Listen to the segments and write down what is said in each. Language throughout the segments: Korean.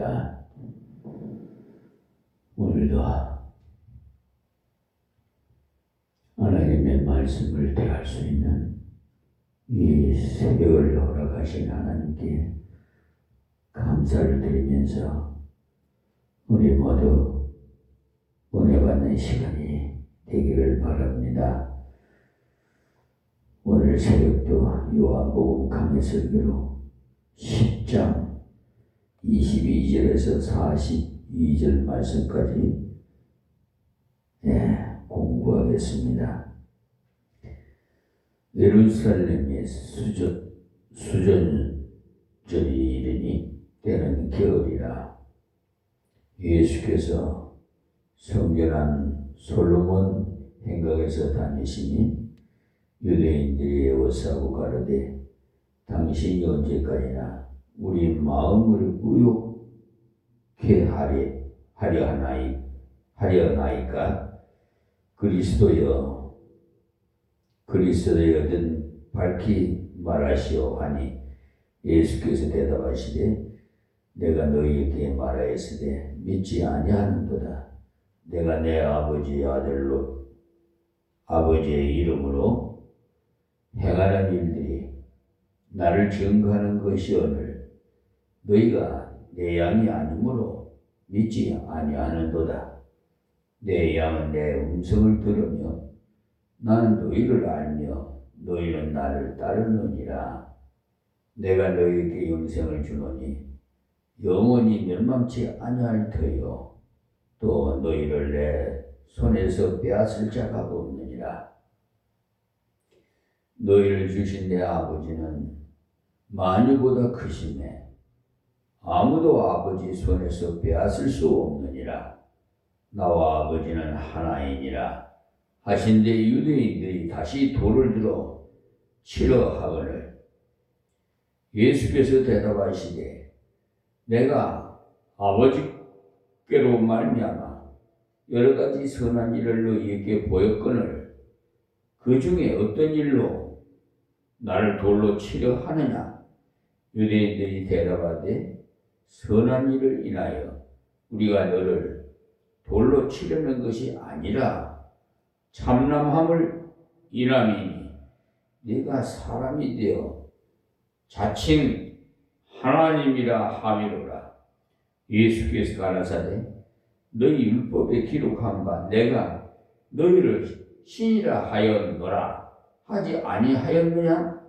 바랍니다. 오늘도 하나님의 말씀을 대할 수 있는 이 새벽을 허락하신 하나님께 감사를 드리면서 우리 모두 은혜 받는 시간이 되기를 바랍니다. 오늘 새벽도 요한복음 강해설교로 10장 22절에서 42절 말씀까지 공부하겠습니다. 예루살렘의 수전절이 이르니 때는 겨울이라. 예수께서 성전한 솔로몬 행각에서 다니시니 유대인들이 애워싸고 가로되 당신이 언제까지나 우리 마음을 우욕케 하려 하나이까? 그리스도여든 밝히 말하시오 하니 예수께서 대답하시되 내가 너희에게 말하였으되 믿지 아니하는도다. 내가 내 아버지의 아들로 아버지의 이름으로 행하는 일들이 나를 증거하는 것이오늘 너희가 내 양이 아니므로 믿지 아니하는도다. 내 양은 내 음성을 들으며 나는 너희를 알며 너희는 나를 따르느니라. 내가 너희에게 영생을 주노니 영원히 멸망치 아니할 터요 또 너희를 내 손에서 빼앗을 자가 없느니라. 너희를 주신 내 아버지는 만유보다 크시매 아무도 아버지 손에서 빼앗을 수 없느니라. 나와 아버지는 하나이니라 하신데 유대인들이 다시 돌을 들어 치러 하거늘 예수께서 대답하시되 내가 아버지께로 말미암아 여러 가지 선한 일을 너희에게 보였거늘 그 중에 어떤 일로 나를 돌로 치려 하느냐? 유대인들이 대답하되 선한 일을 인하여 우리가 너를 돌로 치려는 것이 아니라 참남함을 인함이니 네가 사람이 되어 자칭 하나님이라 함이로라. 예수께서 가라사대 너희 율법에 기록한 바 내가 너희를 신이라 하였노라 하지 아니하였느냐?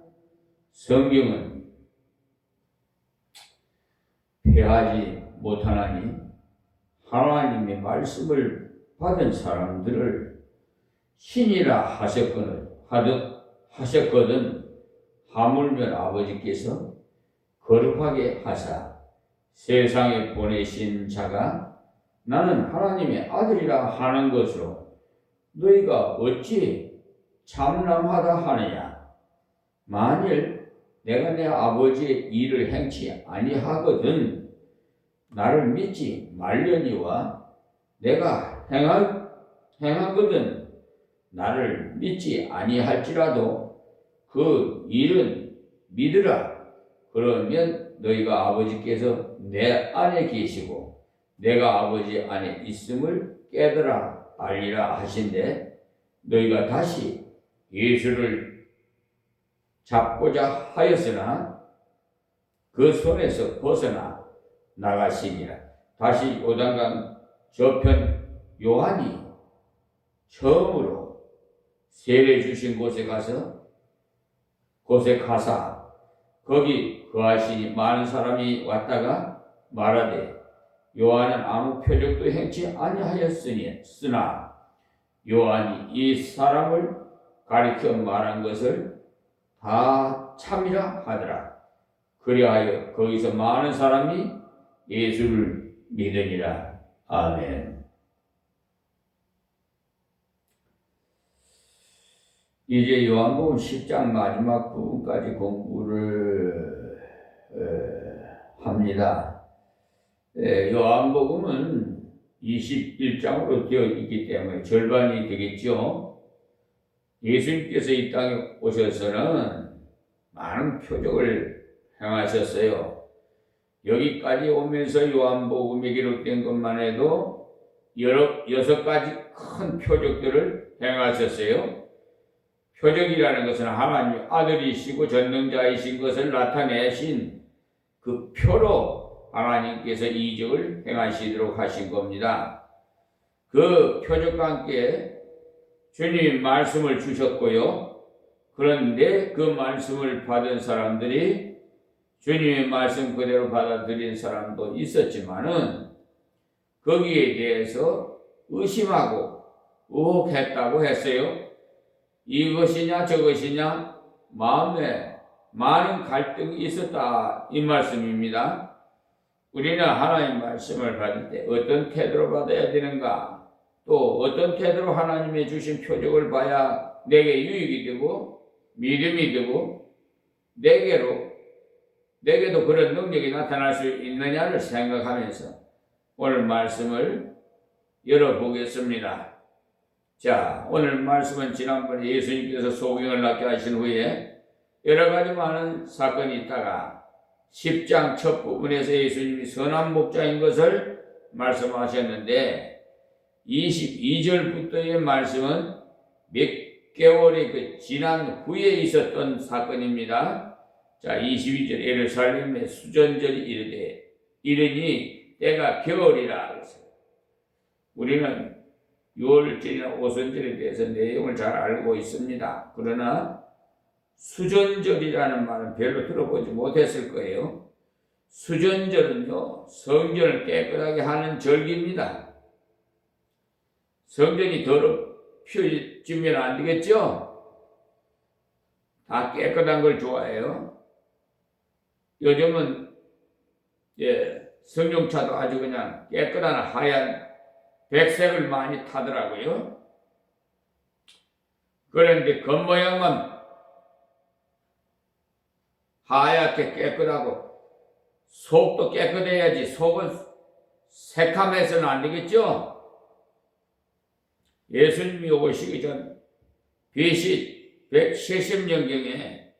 성경은 폐하지 못하나니 하나님의 말씀을 받은 사람들을 신이라 하셨거든 하물며 아버지께서 거룩하게 하사 세상에 보내신 자가 나는 하나님의 아들이라 하는 것으로 너희가 어찌 참남하다 하느냐? 만일 내가 내 아버지의 일을 행치 아니하거든 나를 믿지 말려니와 내가 행하거든 나를 믿지 아니할지라도 그 일은 믿으라. 그러면 너희가 아버지께서 내 안에 계시고 내가 아버지 안에 있음을 깨달아 알리라 하신대 너희가 다시 예수를 잡고자 하였으나 그 손에서 벗어나 나가시니라. 다시 요단강 저편 요한이 처음으로 세례 주신 곳에 가사 거기 거하시니 많은 사람이 왔다가 말하되 요한은 아무 표적도 행치 아니하였으나 요한이 이 사람을 가리켜 말한 것을 다 참이라 하더라. 그리하여 거기서 많은 사람이 예수를 믿으니라. 아멘. 이제 요한복음 10장 마지막 부분까지 공부를 합니다. 요한복음은 21장으로 되어 있기 때문에 절반이 되겠죠. 예수님께서 이 땅에 오셔서는 많은 표적을 행하셨어요. 여기까지 오면서 요한복음에 기록된 것만 해도 6가지 큰 표적들을 행하셨어요. 표적이라는 것은 하나님 아들이시고 전능자이신 것을 나타내신 그 표로 하나님께서 이적을 행하시도록 하신 겁니다. 그 표적과 함께 주님이 말씀을 주셨고요. 그런데 그 말씀을 받은 사람들이 주님의 말씀 그대로 받아들인 사람도 있었지만은 거기에 대해서 의심하고 의혹했다고 했어요. 이것이냐 저것이냐 마음에 많은 갈등이 있었다 이 말씀입니다. 우리는 하나님 말씀을 받을 때 어떤 태도로 받아야 되는가, 또 어떤 태도로 하나님의 주신 표적을 봐야 내게 유익이 되고 믿음이 되고 내게도 그런 능력이 나타날 수 있느냐를 생각하면서 오늘 말씀을 열어보겠습니다. 자, 오늘 말씀은 지난번에 예수님께서 소경을 낫게 하신 후에 여러 가지 많은 사건이 있다가 10장 첫 부분에서 예수님이 선한 목자인 것을 말씀하셨는데 22절부터의 말씀은 몇 개월이 지난 후에 있었던 사건입니다. 자, 22절 예루살렘의 수전절이 이르니 때가 겨울이라 그랬어요. 우리는 6월절이나 오순절에 대해서 내용을 잘 알고 있습니다. 그러나 수전절이라는 말은 별로 들어보지 못했을 거예요. 수전절은요, 성전을 깨끗하게 하는 절기입니다. 성전이 더럽혀지면 안 되겠죠? 다 깨끗한 걸 좋아해요. 요즘은 승용차도 아주 그냥 깨끗한 하얀 백색을 많이 타더라고요. 그런데 겉모양만 하얗게 깨끗하고 속도 깨끗해야지 속은 새카매서는 안 되겠죠? 예수님이 오시기 전 BC 170년경에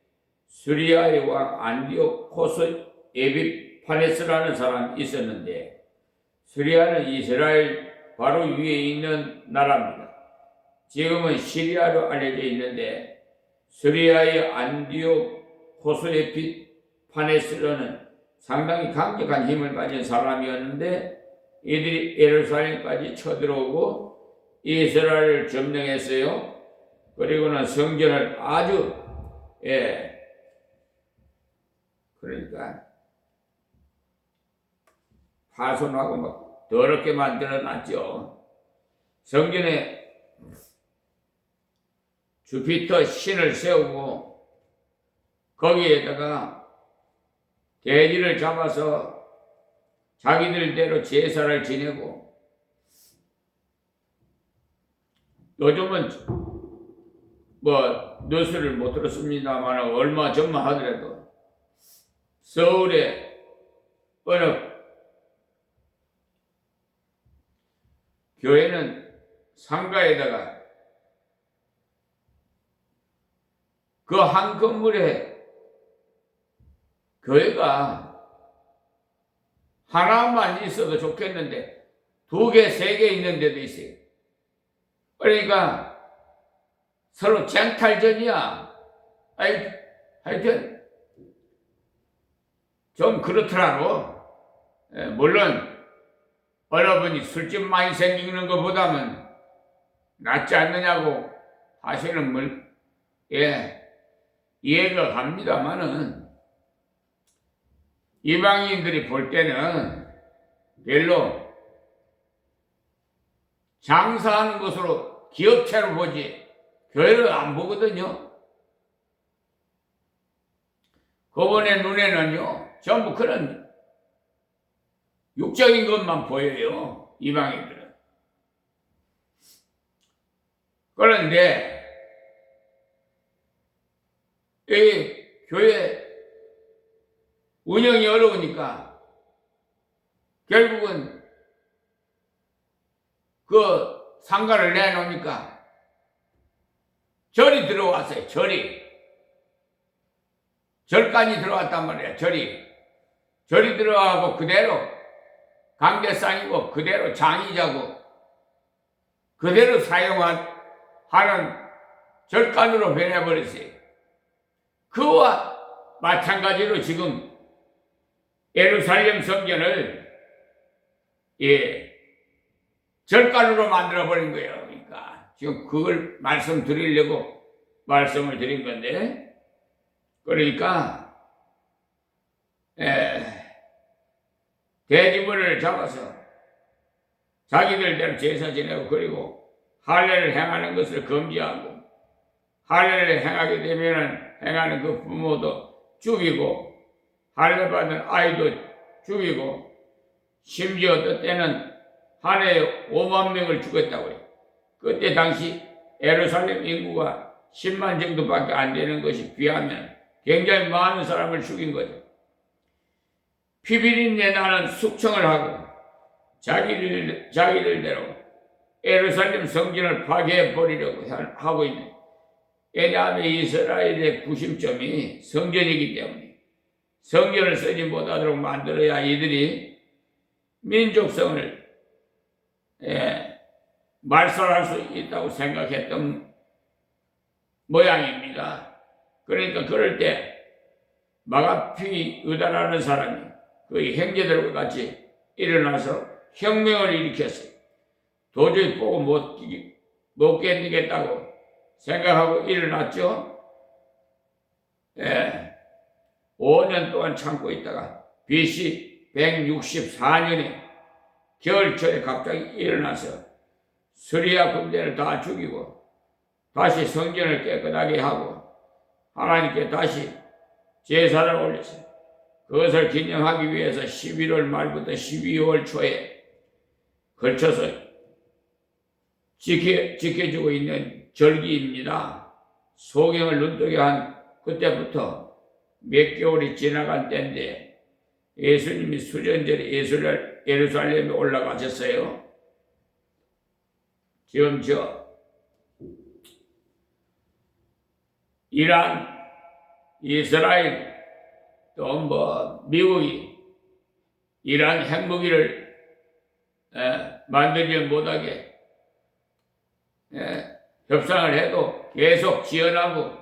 수리아의 왕 안디오코스 에비파네스라는 사람이 있었는데, 수리아는 이스라엘 바로 위에 있는 나라입니다. 지금은 시리아로 알려져 있는데 수리아의 안디오코스 에피파네스라는 상당히 강력한 힘을 가진 사람이었는데 이들이 예루살렘까지 쳐들어오고 이스라엘을 점령했어요. 그리고는 성전을 아주 그러니까 파손하고 막 더럽게 만들어 놨죠. 성전에 주피터 신을 세우고 거기에다가 돼지를 잡아서 자기들대로 제사를 지내고, 요즘은 뭐 뉴스를 못 들었습니다만 얼마 전만 하더라도 서울에 어느 교회는 상가에다가 그 한 건물에 교회가 하나만 있어도 좋겠는데 2개, 3개 있는 데도 있어요. 그러니까 서로 쟁탈전이야. 하여튼 좀 그렇더라고. 물론 여러분이 술집 많이 생기는 것보다는 낫지 않느냐고 하시는 분, 이해가 갑니다만은 이방인들이 볼 때는 별로 장사하는 것으로 기업체로 보지 교회를 안 보거든요. 그분의 눈에는요 전부 그런 육적인 것만 보여요, 이방인들은. 그런데 이 교회 운영이 어려우니까 결국은 그 상가를 내놓으니까 절이 들어왔어요. 절간이 들어왔단 말이야. 절이. 절이 들어가고 그대로 강대상이고 그대로 장의자고 그대로 하는 절간으로 변해버렸어요. 그와 마찬가지로 지금 예루살렘 성전을 절간으로 만들어버린 거예요. 그러니까 지금 그걸 말씀드리려고 말씀을 드린 건데, 그러니까 돼지물을 잡아서 자기들대로 제사 지내고, 그리고 할례를 행하는 것을 금지하고, 할례를 행하게 되면 행하는 그 부모도 죽이고, 할례 받은 아이도 죽이고, 심지어 어떤 때는 한 해에 5만 명을 죽였다고 해요. 그때 당시 예루살렘 인구가 10만 정도밖에 안 되는 것이 비하면 굉장히 많은 사람을 죽인 거죠. 피비린내 나는 숙청을 하고 자기들대로 예루살렘 성전을 파괴해 버리려고 하고 있는, 왜냐하면 이스라엘의 구심점이 성전이기 때문에 성전을 쓰지 못하도록 만들어야 이들이 민족성을 말살할 수 있다고 생각했던 모양입니다. 그러니까 그럴 때 마가피 유다라는 사람이 그 형제들과 같이 일어나서 혁명을 일으켰어요. 도저히 보고 못 견디겠다고 생각하고 일어났죠. 5년 동안 참고 있다가 BC 164년에 겨울철에 갑자기 일어나서 스리아 군대를 다 죽이고 다시 성전을 깨끗하게 하고 하나님께 다시 제사를 올렸어요. 그것을 기념하기 위해서 11월 말부터 12월 초에 걸쳐서 지켜주고 있는 절기입니다. 소경을 눈뜨게 한 그때부터 몇 개월이 지나간 때인데 예수님이 수련절에 예루살렘에 올라가셨어요. 지금 이란, 이스라엘, 또 미국이 이란 핵무기를 만들지 못하게 협상을 해도 계속 지원하고,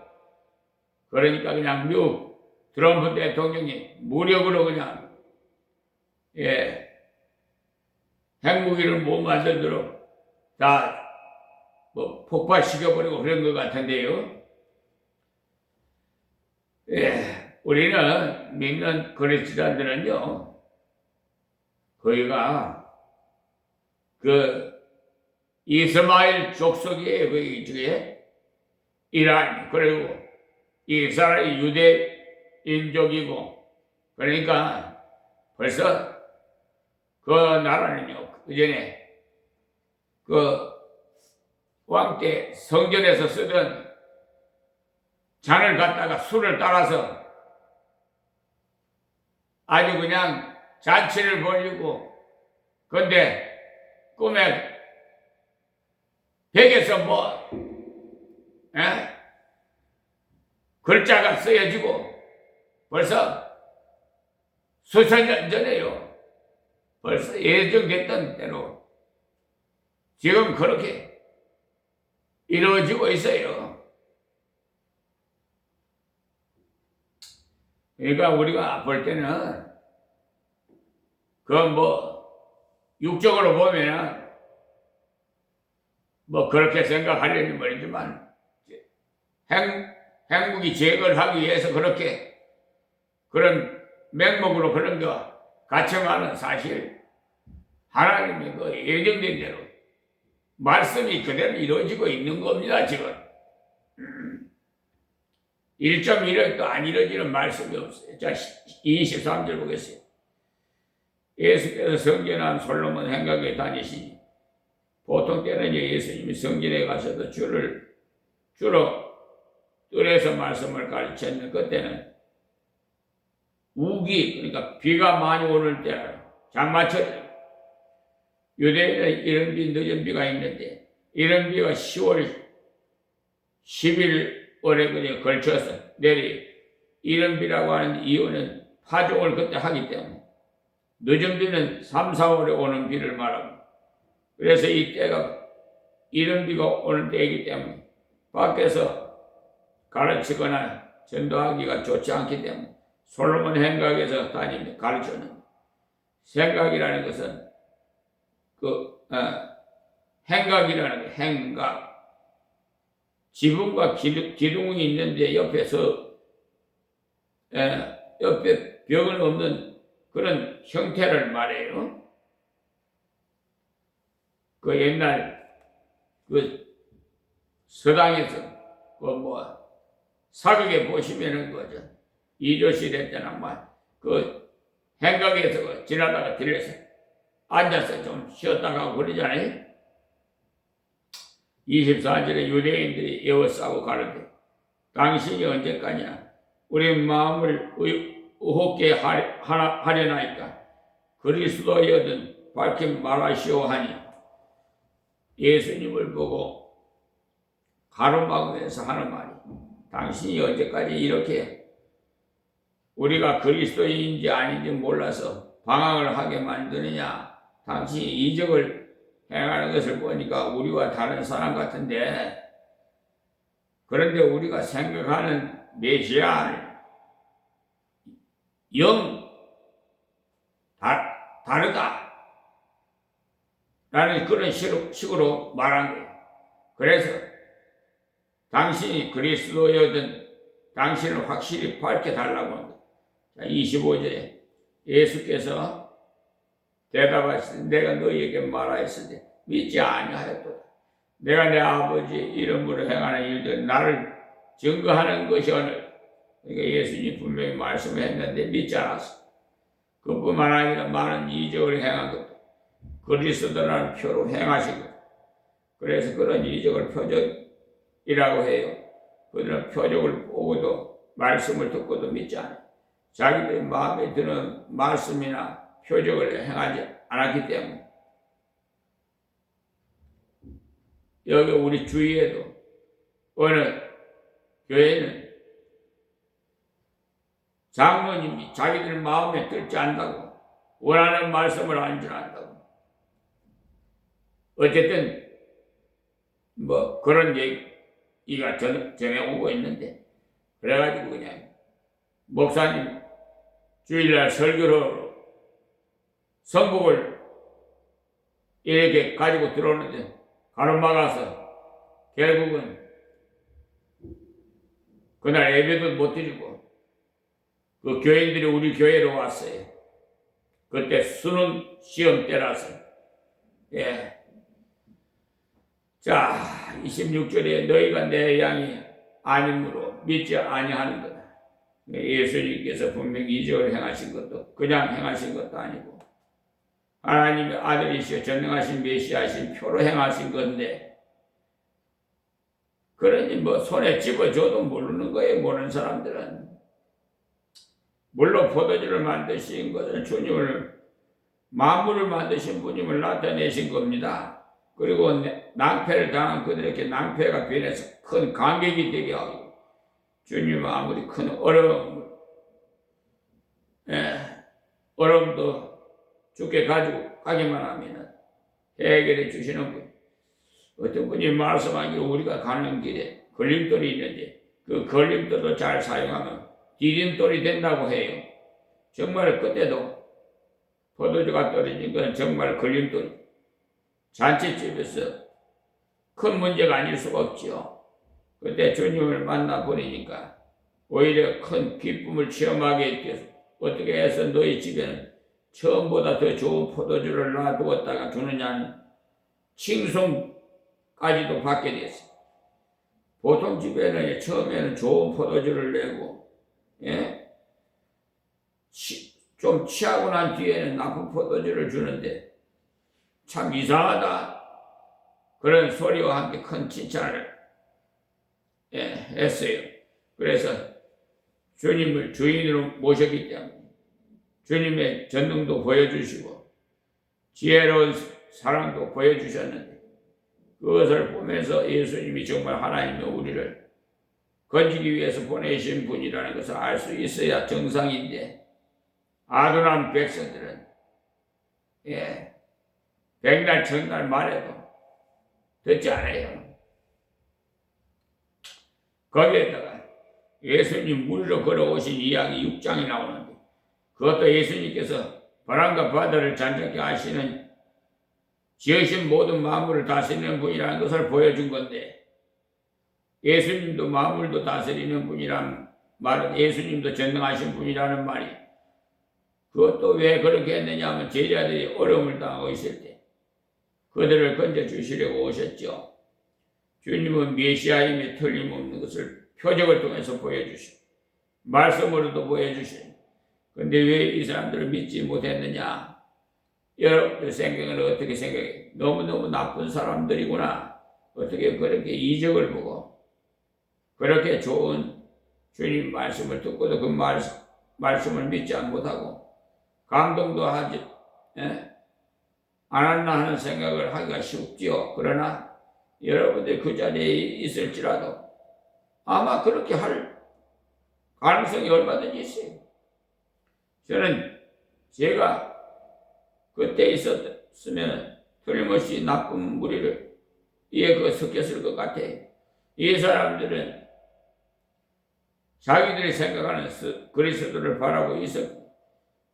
그러니까 그냥 미국 트럼프 대통령이 무력으로 그냥 핵무기를 못 만들도록 다 폭발시켜버리고 그런 것 같은데요. 우리는 믿는 그리스도인들은요, 거기가 그 이스마엘 족속이에요. 그 중에 이란, 그리고 이스라엘 유대 인족이고, 그러니까 벌써 그 나라는요, 그 전에 그 왕 때 성전에서 쓰던 잔을 갖다가 술을 따라서 아주 그냥 잔치를 벌이고, 근데 꿈에 벽에서 글자가 쓰여지고 벌써 수천 년 전에요. 벌써 예정됐던 대로 지금 그렇게 이루어지고 있어요. 그러니까 우리가 볼 때는 육적으로 보면은 그렇게 생각하려니 모르지만 핵무기 제거를 하기 위해서 그런 맹목으로 그런 거 가청하는 사실 하나님의 그 예정된 대로 말씀이 그대로 이루어지고 있는 겁니다. 지금 1.1억도 안 이루어지는 말씀이 없어요. 자, 23절 보겠어요. 예수께서 성전한 솔로몬 행각에 다니시니, 보통 때는 예수님이 성전에 가셔도 주로 뜰에서 말씀을 가르쳤는 그때는 우기, 그러니까 비가 많이 오는 때라 장마철, 유대에는 이런 비, 늦은 비가 있는데 이런 비가 10월 11월에 그냥 걸쳐서 내리, 이런 비라고 하는 이유는 파종을 그때 하기 때문에 늦은 비는 3, 4월에 오는 비를 말하고 그래서 이 때가 이른 비가 오는 때이기 때문에 밖에서 가르치거나 전도하기가 좋지 않기 때문에 솔로몬 행각에서 다니며 가르쳐는 생각이라는 것은 행각이라는 게 행각 지붕과 기둥이 있는데 옆에 벽은 없는 그런 형태를 말해요. 그 옛날 서당에서 사극에 보시면은 이조실 했잖아. 행각에서 지나다가 들려서 앉아서 좀 쉬었다가 그러잖아요. 24절에 유대인들이 에워싸고 가는데 당신이 언제까지나 우리 마음을 의혹게 하려나이까 그리스도여든 밝히 말하시오 하니 예수님을 보고 가로막으면서 하는 말이 당신이 언제까지 이렇게 우리가 그리스도인지 아닌지 몰라서 방황을 하게 만드느냐. 당신이 이적을 행하는 것을 보니까 우리와 다른 사람 같은데 그런데 우리가 생각하는 메시아는 영 다르다 라는 그런 식으로 말한 거예요. 그래서 당신이 그리스도여든 당신을 확실히 밝혀달라고 합니다. 25절에 예수께서 대답하시되 내가 너희에게 말하였으니 믿지 아니하였도다. 내가 내 아버지 이름으로 행하는 일들 나를 증거하는 것이 오늘. 그러니까 예수님이 분명히 말씀했는데 믿지 않았어. 그뿐만 아니라 많은 이적을 행한 것도 그리스도라는 표로 행하신 것. 그래서 그런 이적을 표적이라고 해요. 그들은 표적을 보고도 말씀을 듣고도 믿지 않아요. 자기들 마음에 드는 말씀이나 표적을 행하지 않았기 때문에 여기 우리 주위에도 어느 교회는 장로님이 자기들 마음에 들지 않는다고 원하는 말씀을 안 전한다고 어쨌든 그런 얘기가 전해 오고 있는데 그래가지고 그냥 목사님 주일날 설교로 성복을 이렇게 가지고 들어오는데 가로막아서 결국은 그날 예배도 못 드리고 그 교인들이 우리 교회로 왔어요. 그때 수능 시험 때라서. 예. 자, 26절에 너희가 내 양이 아니므로 믿지 아니하는 거다. 예수님께서 분명히 이적을 행하신 것도 그냥 행하신 것도 아니고 하나님의 아들이시여 전능하신 메시아신 표로 행하신 건데 그러니 손에 집어줘도 모르는 거예요. 모르는 사람들은. 물론 포도주를 만드신 것은 주님을 만물을 만드신 분임을 나타내신 겁니다. 그리고 낭패를 당한 그들에게 낭패가 변해서 큰 감격이 되게 하고 주님은 아무리 큰 어려움도 죽게 가지고 가기만 하면 해결해 주시는 분. 어떤 분이 말씀하기로 우리가 가는 길에 걸림돌이 있는데 그 걸림돌도 잘 사용하면 디딤돌이 된다고 해요. 정말 그때도 포도주가 떨어진 건 정말 걸림돌이. 잔치집에서 큰 문제가 아닐 수가 없지요. 그때 주님을 만나버리니까 오히려 큰 기쁨을 체험하게 돼서 어떻게 해서 너희 집에는 처음보다 더 좋은 포도주를 놔두었다가 주느냐는 칭송까지도 받게 됐어요. 보통 집에는 처음에는 좋은 포도주를 내고 좀 취하고 난 뒤에는 나쁜 포도주를 주는데 참 이상하다. 그런 소리와 함께 큰 칭찬을 했어요. 그래서 주님을 주인으로 모셨기 때문에 주님의 전능도 보여주시고 지혜로운 사랑도 보여주셨는데 그것을 보면서 예수님이 정말 하나님의 우리를 건지기 위해서 보내신 분이라는 것을 알 수 있어야 정상인데 아둔한 백성들은 백날 천날 말해도 듣지 않아요. 거기에다가 예수님 물로 걸어오신 이야기 6장이 나오는데 그것도 예수님께서 바람과 바다를 잔잔케 하시는 지으신 모든 만물을 다스리는 분이라는 것을 보여준 건데 예수님도 만물도 다스리는 분이란 말은 예수님도 전능하신 분이라는 말이 그것도 왜 그렇게 했느냐 하면 제자들이 어려움을 당하고 있을 때 그들을 건져주시려고 오셨죠. 주님은 메시아임에 틀림없는 것을 표적을 통해서 보여주시고 말씀으로도 보여주시고 근데 왜 이 사람들을 믿지 못했느냐? 여러분들 생각은 어떻게 생각해? 너무너무 나쁜 사람들이구나. 어떻게 그렇게 이적을 보고 그렇게 좋은 주님 말씀을 듣고도 그 말씀을 믿지 못하고 감동도 하지 안 했나 하는 생각을 하기가 쉽지요. 그러나 여러분들 그 자리에 있을지라도 아마 그렇게 할 가능성이 얼마든지 있어요. 저는 제가 그때 있었으면 틀림없이 나쁜 무리를 이에 섞였을 것 같아요. 이 사람들은 자기들이 생각하는 그리스도를 바라고 있었고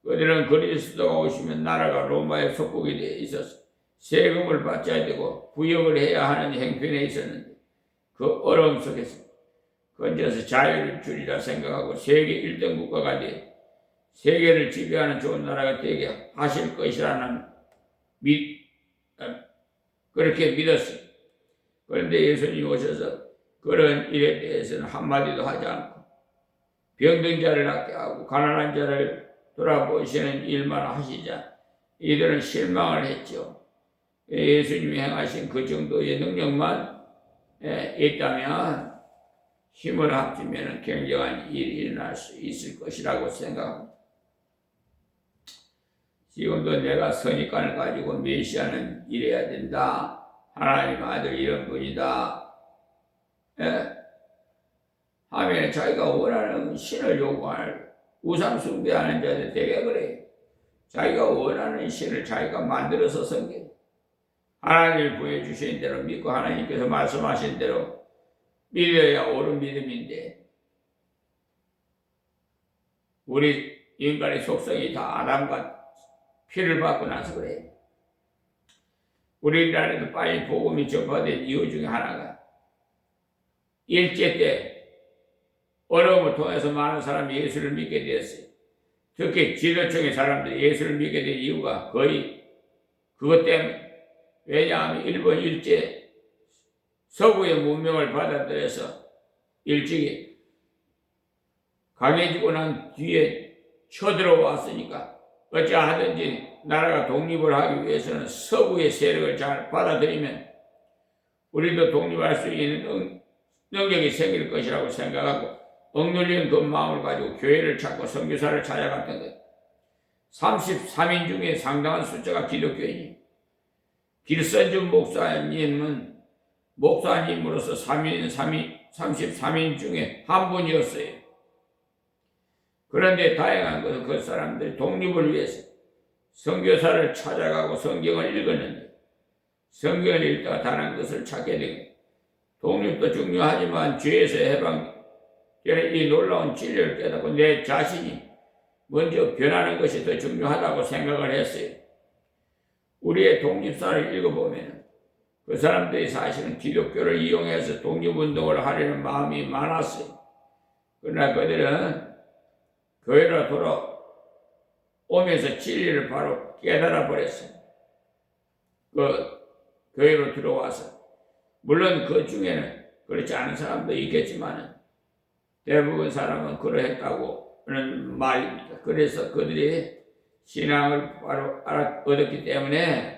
그들은 그리스도가 오시면 나라가 로마의 속국이 되어 있어서 세금을 받아야 되고 부역을 해야 하는 형편에 있었는데 그 어려움 속에서 건져서 자유를 주리라 생각하고 세계 1등 국가가 되어 세계를 지배하는 좋은 나라가 되게 하실 것이라는 그렇게 믿었어요. 그런데 예수님이 오셔서 그런 일에 대해서는 한마디도 하지 않고 병든 자를 낫게 하고 가난한 자를 돌아보시는 일만 하시자 이들은 실망을 했죠. 예수님이 행하신 그 정도의 능력만 있다면 힘을 합치면 굉장한 일이 일어날 수 있을 것이라고 생각합니다. 지금도 내가 선입관을 가지고 메시아는 이래야 된다. 하나님 아들 이런 분이다. 하면 자기가 원하는 신을 요구할 우상 숭배하는 자들 되게 그래요. 자기가 원하는 신을 자기가 만들어서 섬겨. 하나님을 보여주신 대로 믿고 하나님께서 말씀하신 대로 믿어야 옳은 믿음인데 우리 인간의 속성이 다 아담과 피를 받고 나서 그래요. 우리나라에도 빨리 복음이 전파된 이유 중에 하나가 일제 때 어려움을 통해서 많은 사람이 예수를 믿게 되었어요. 특히 지도층의 사람들이 예수를 믿게 된 이유가 거의 그것 때문에 왜냐하면 일본 일제 서구의 문명을 받아들여서 일찍이 강해지고 난 뒤에 쳐들어왔으니까 어찌하든지 나라가 독립을 하기 위해서는 서구의 세력을 잘 받아들이면 우리도 독립할 수 있는 능력이 생길 것이라고 생각하고 억눌린 그 마음을 가지고 교회를 찾고 선교사를 찾아갔던 것. 33인 중에 상당한 숫자가 기독교인이 길선준 목사님으로서 33인 중에 한 분이었어요. 그런데 다행한 것은 그 사람들이 독립을 위해서 선교사를 찾아가고 성경을 읽었는데 성경을 읽다가 다른 것을 찾게 되고 독립도 중요하지만 죄에서 해방되는 이 놀라운 진리를 깨닫고 내 자신이 먼저 변하는 것이 더 중요하다고 생각을 했어요. 우리의 독립사를 읽어보면 그 사람들이 사실은 기독교를 이용해서 독립운동을 하려는 마음이 많았어요. 그러나 그들은 교회로 돌아오면서 진리를 바로 깨달아 버렸어요. 그 교회로 들어와서 물론 그 중에는 그렇지 않은 사람도 있겠지만 대부분 사람은 그러했다고 하는 말입니다. 그래서 그들이 신앙을 바로 얻었기 때문에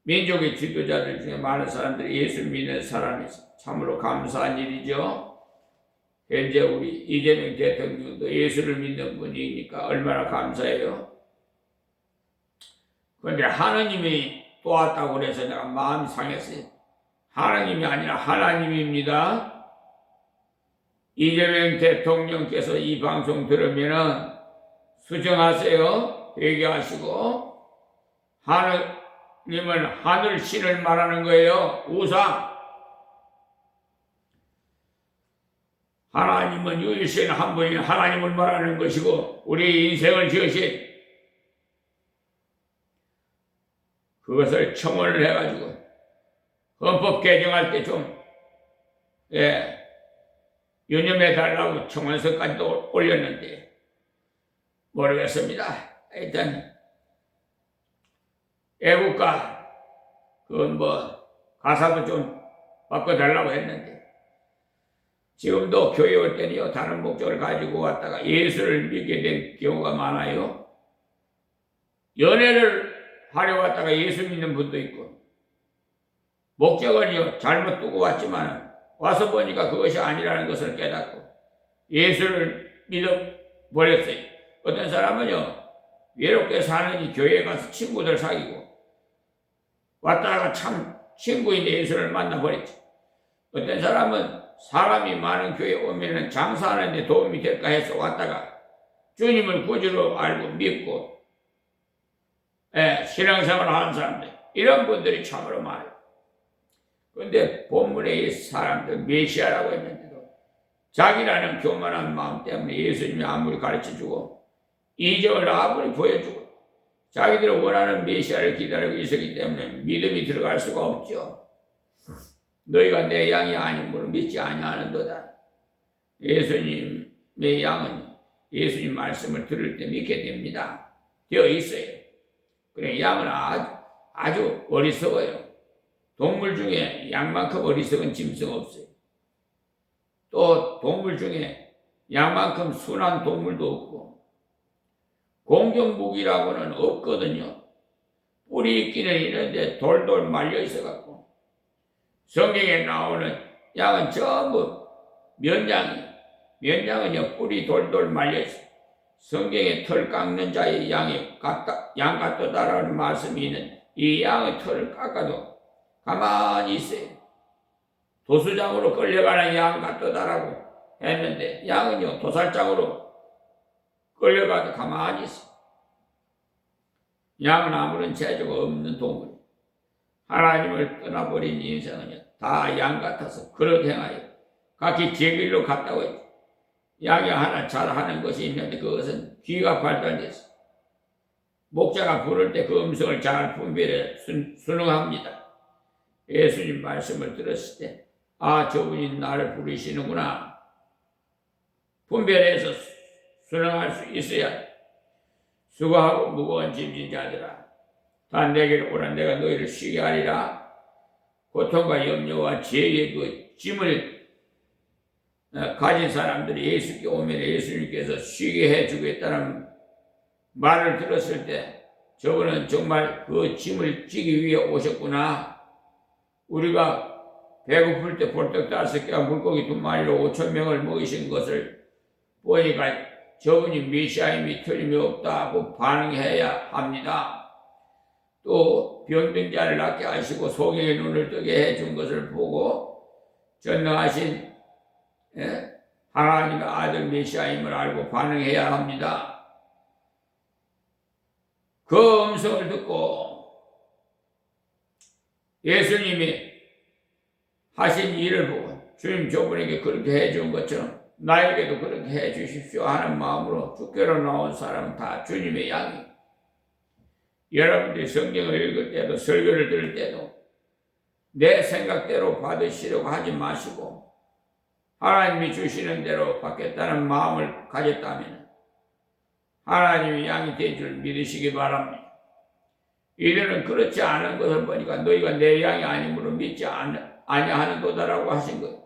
민족의 지도자들 중에 많은 사람들이 예수 믿는 사람이 참으로 감사한 일이죠. 현재 우리 이재명 대통령도 예수를 믿는 분이니까 얼마나 감사해요. 그런데 하나님이 또 왔다고 그래서 내가 마음이 상했어요. 하나님이 아니라 하나님입니다. 이재명 대통령께서 이 방송 들으면은 수정하세요. 회개하시고. 하느님은 하늘 신을 말하는 거예요. 우상. 하나님은 유일신 한 분인 하나님을 말하는 것이고 우리 인생을 지으신 그것을 청원을 해가지고 헌법 개정할 때 좀 유념해 달라고 청원서까지도 올렸는데 모르겠습니다. 일단 애국가 그건 뭐 가사도 좀 바꿔달라고 했는데 지금도 교회 올 때는요 다른 목적을 가지고 왔다가 예수를 믿게 된 경우가 많아요. 연애를 하려 왔다가 예수 믿는 분도 있고 목적은요 잘못 두고 왔지만 와서 보니까 그것이 아니라는 것을 깨닫고 예수를 믿어버렸어요. 어떤 사람은요 외롭게 사느니 교회에 가서 친구들 사귀고 왔다가 참 친구인데 예수를 만나버렸죠. 어떤 사람은 사람이 많은 교회에 오면 장사하는 데 도움이 될까 해서 왔다가 주님을 구주로 알고 믿고 신앙생활을 하는 사람들 이런 분들이 참으로 많아요. 그런데 본문에 이 사람들 메시아라고 했는데도 자기라는 교만한 마음 때문에 예수님이 아무리 가르쳐주고 이적을 아무리 보여주고 자기들이 원하는 메시아를 기다리고 있었기 때문에 믿음이 들어갈 수가 없죠. 너희가 내 양이 아님으로 믿지 아니하는도다. 예수님의 양은 예수님 말씀을 들을 때 믿게 됩니다. 되어 있어요. 그래 양은 아주 어리석어요. 동물 중에 양만큼 어리석은 짐승 없어요. 또 동물 중에 양만큼 순한 동물도 없고 공격무기라고는 없거든요. 뿔이 있기는 있는데 돌돌 말려 있어갖고 성경에 나오는 양은 전부 면양은요 뿔이 돌돌 말려 있어요. 성경에 털 깎는 자의 양 같도다라는 말씀이 있는 이 양의 털을 깎아도 가만히 있어요. 도수장으로 끌려가는 양 같도다라고 했는데 양은요 도살장으로 끌려가도 가만히 있어요. 양은 아무런 재주가 없는 동물. 하나님을 떠나버린 인생은요 다 양 같아서 그릇 행하여 각기 제 길로 갔다고 했죠. 양이 하나 잘하는 것이 있는데 그것은 귀가 발달돼서 목자가 부를 때 그 음성을 잘 분별해 순응합니다. 예수님 말씀을 들었을 때 저분이 나를 부르시는구나 분별해서 순응할 수 있어야 돼. 수고하고 무거운 짐진 자들아 다 내게로 오라 내가 너희를 쉬게 하리라. 고통과 염려와 죄의 그 짐을 가진 사람들이 예수께 오면 예수님께서 쉬게 해주겠다는 말을 들었을 때 저분은 정말 그 짐을 지기 위해 오셨구나. 우리가 배고플 때 볼떡 5개와 물고기 2마리로 5,000명을 먹이신 것을 보니까 저분이 메시아임이 틀림이 없다고 반응해야 합니다. 또 병든 자를 낫게 하시고 소경의 눈을 뜨게 해준 것을 보고 전능하신 하나님의 아들 메시아임을 알고 반응해야 합니다. 그 음성을 듣고 예수님이 하신 일을 보고 주님 저분에게 그렇게 해준 것처럼 나에게도 그렇게 해주십시오 하는 마음으로 주께로 나온 사람은 다 주님의 양이에요. 여러분들이 성경을 읽을 때도 설교를 들을 때도 내 생각대로 받으시려고 하지 마시고 하나님이 주시는 대로 받겠다는 마음을 가졌다면 하나님의 양이 된 줄 믿으시기 바랍니다. 이들은 그렇지 않은 것을 보니까 너희가 내 양이 아니므로 믿지 아니하는도다라고 하신 것.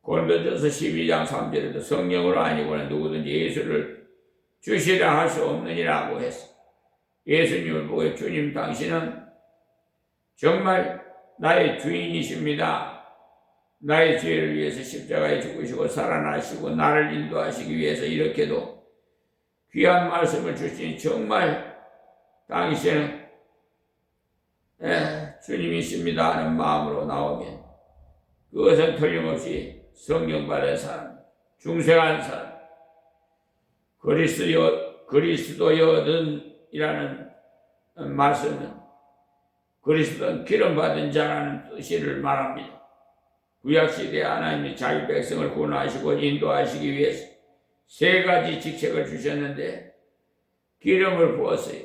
고린도전서 12장 3절에도 성령으로 아니고는 누구든지 예수를 주시라 할 수 없느니라고 했어. 예수님을 보고 주님 당신은 정말 나의 주인이십니다. 나의 죄를 위해서 십자가에 죽으시고 살아나시고 나를 인도하시기 위해서 이렇게도 귀한 말씀을 주시니 정말 당신은 주님이십니다 하는 마음으로 나오면 그것은 틀림없이 성령 받은 사람, 중생한 사람, 그리스도여든이라는 말씀은 그리스도는 기름 받은 자라는 뜻을 말합니다. 구약시대에 하나님이 자기 백성을 구원하시고 인도하시기 위해서 세 가지 직책을 주셨는데 기름을 부었어요.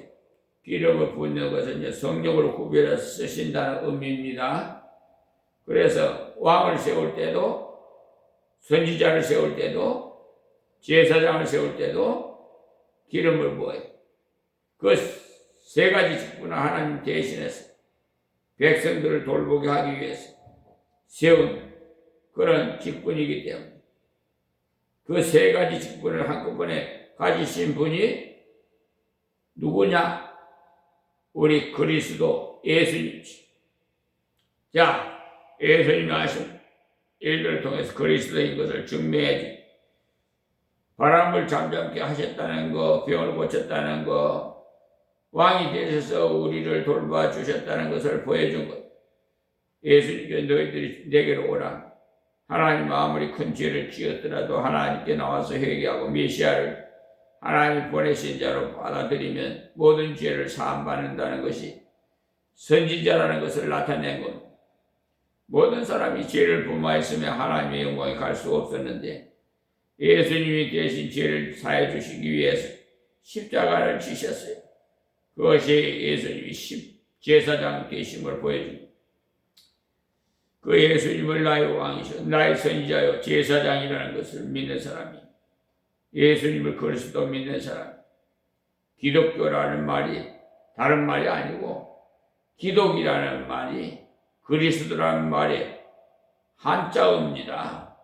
기름을 붓는 것은 이제 성령으로 구별해서 쓰신다는 의미입니다. 그래서 왕을 세울 때도, 선지자를 세울 때도, 제사장을 세울 때도 기름을 부어요. 그 세 가지 직분을 하나님 대신해서 백성들을 돌보게 하기 위해서 세운 그런 직분이기 때문에 그 세 가지 직분을 한꺼번에 가지신 분이 누구냐? 우리 그리스도 예수님이시. 자, 예수님이 하신 일들을 통해서 그리스도인 것을 증명해주고 바람을 잠잠케 하셨다는 거, 병을 고쳤다는 거, 왕이 되셔서 우리를 돌봐주셨다는 것을 보여준 것. 예수님께 너희들이 내게로 오라. 하나님 아무리 큰 죄를 지었더라도 하나님께 나와서 회개하고 메시아를 하나님이 보내신 자로 받아들이면 모든 죄를 사함받는다는 것이 선지자라는 것을 나타낸 겁니다. 모든 사람이 죄를 범하였으면 하나님의 영광에 갈 수 없었는데 예수님이 대신 죄를 사해 주시기 위해서 십자가를 지셨어요. 그것이 예수님이 제사장 되심을 보여줍니다. 그 예수님을 나의 왕이시오, 나의 선지자요, 제사장이라는 것을 믿는 사람이 예수님을 그리스도 믿는 사람, 기독교라는 말이 다른 말이 아니고 기독이라는 말이 그리스도라는 말이 한자어입니다.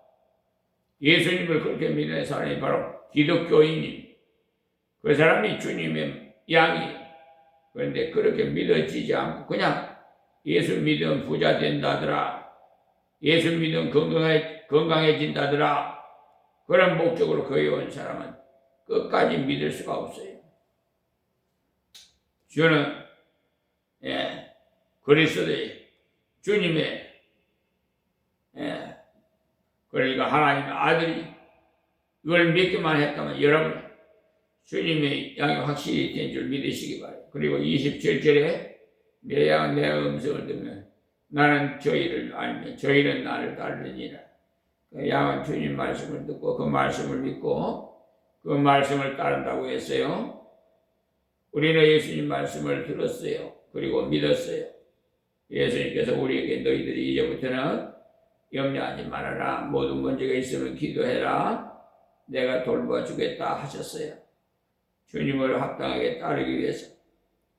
예수님을 그렇게 믿는 사람이 바로 기독교인입니다. 그 사람이 주님의 양이. 그런데 그렇게 믿어지지 않고 그냥 예수 믿으면 부자 된다더라, 예수 믿으면 건강해진다더라, 그런 목적으로 거기 온 사람은 끝까지 믿을 수가 없어요. 주는 그리스도의 주님의 그러니까 하나님의 아들이 이걸 믿기만 했다면 여러분 주님의 양이 확실히 된 줄 믿으시기 바랍니다. 그리고 27절에 내 양 내 음성을 듣면 나는 저희를 알며 저희는 나를 따르느니라. 그 양은 주님 말씀을 듣고 그 말씀을 믿고 그 말씀을 따른다고 했어요. 우리는 예수님 말씀을 들었어요. 그리고 믿었어요. 예수님께서 우리에게 너희들이 이제부터는 염려하지 말아라. 모든 문제가 있으면 기도해라. 내가 돌봐주겠다 하셨어요. 주님을 합당하게 따르기 위해서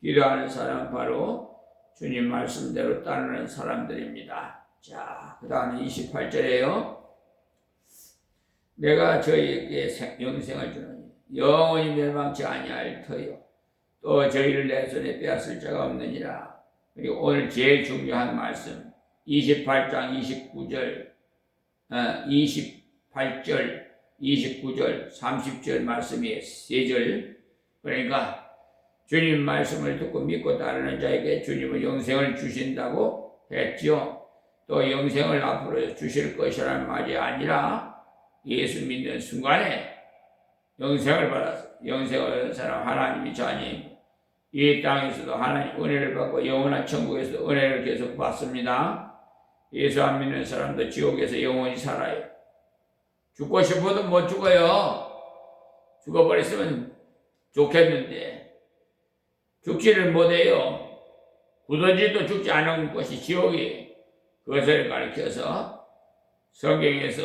기도하는 사람은 바로 주님 말씀대로 따르는 사람들입니다. 자, 그 다음에 28절에요. 내가 저희에게 영생을 주노니 영원히 멸망치 아니할 터요. 또 저희를 내 손에 빼앗을 자가 없느니라. 그리고 오늘 제일 중요한 말씀 28장 29절, 28절, 29절, 30절 말씀이 세 절. 그러니까 주님 말씀을 듣고 믿고 따르는 자에게 주님은 영생을 주신다고 했죠. 또 영생을 앞으로 주실 것이라는 말이 아니라 예수 믿는 순간에 영생을 받았어. 영생을 얻은 사람 하나님이 자녀입니다. 이 땅에서도 하나님 은혜를 받고 영원한 천국에서 은혜를 계속 받습니다. 예수 안 믿는 사람도 지옥에서 영원히 살아요. 죽고 싶어도 못 죽어요. 죽어버렸으면 좋겠는데 죽지를 못해요. 굳어지도 죽지 않은 것이 지옥이에요. 그것을 가리켜서 성경에서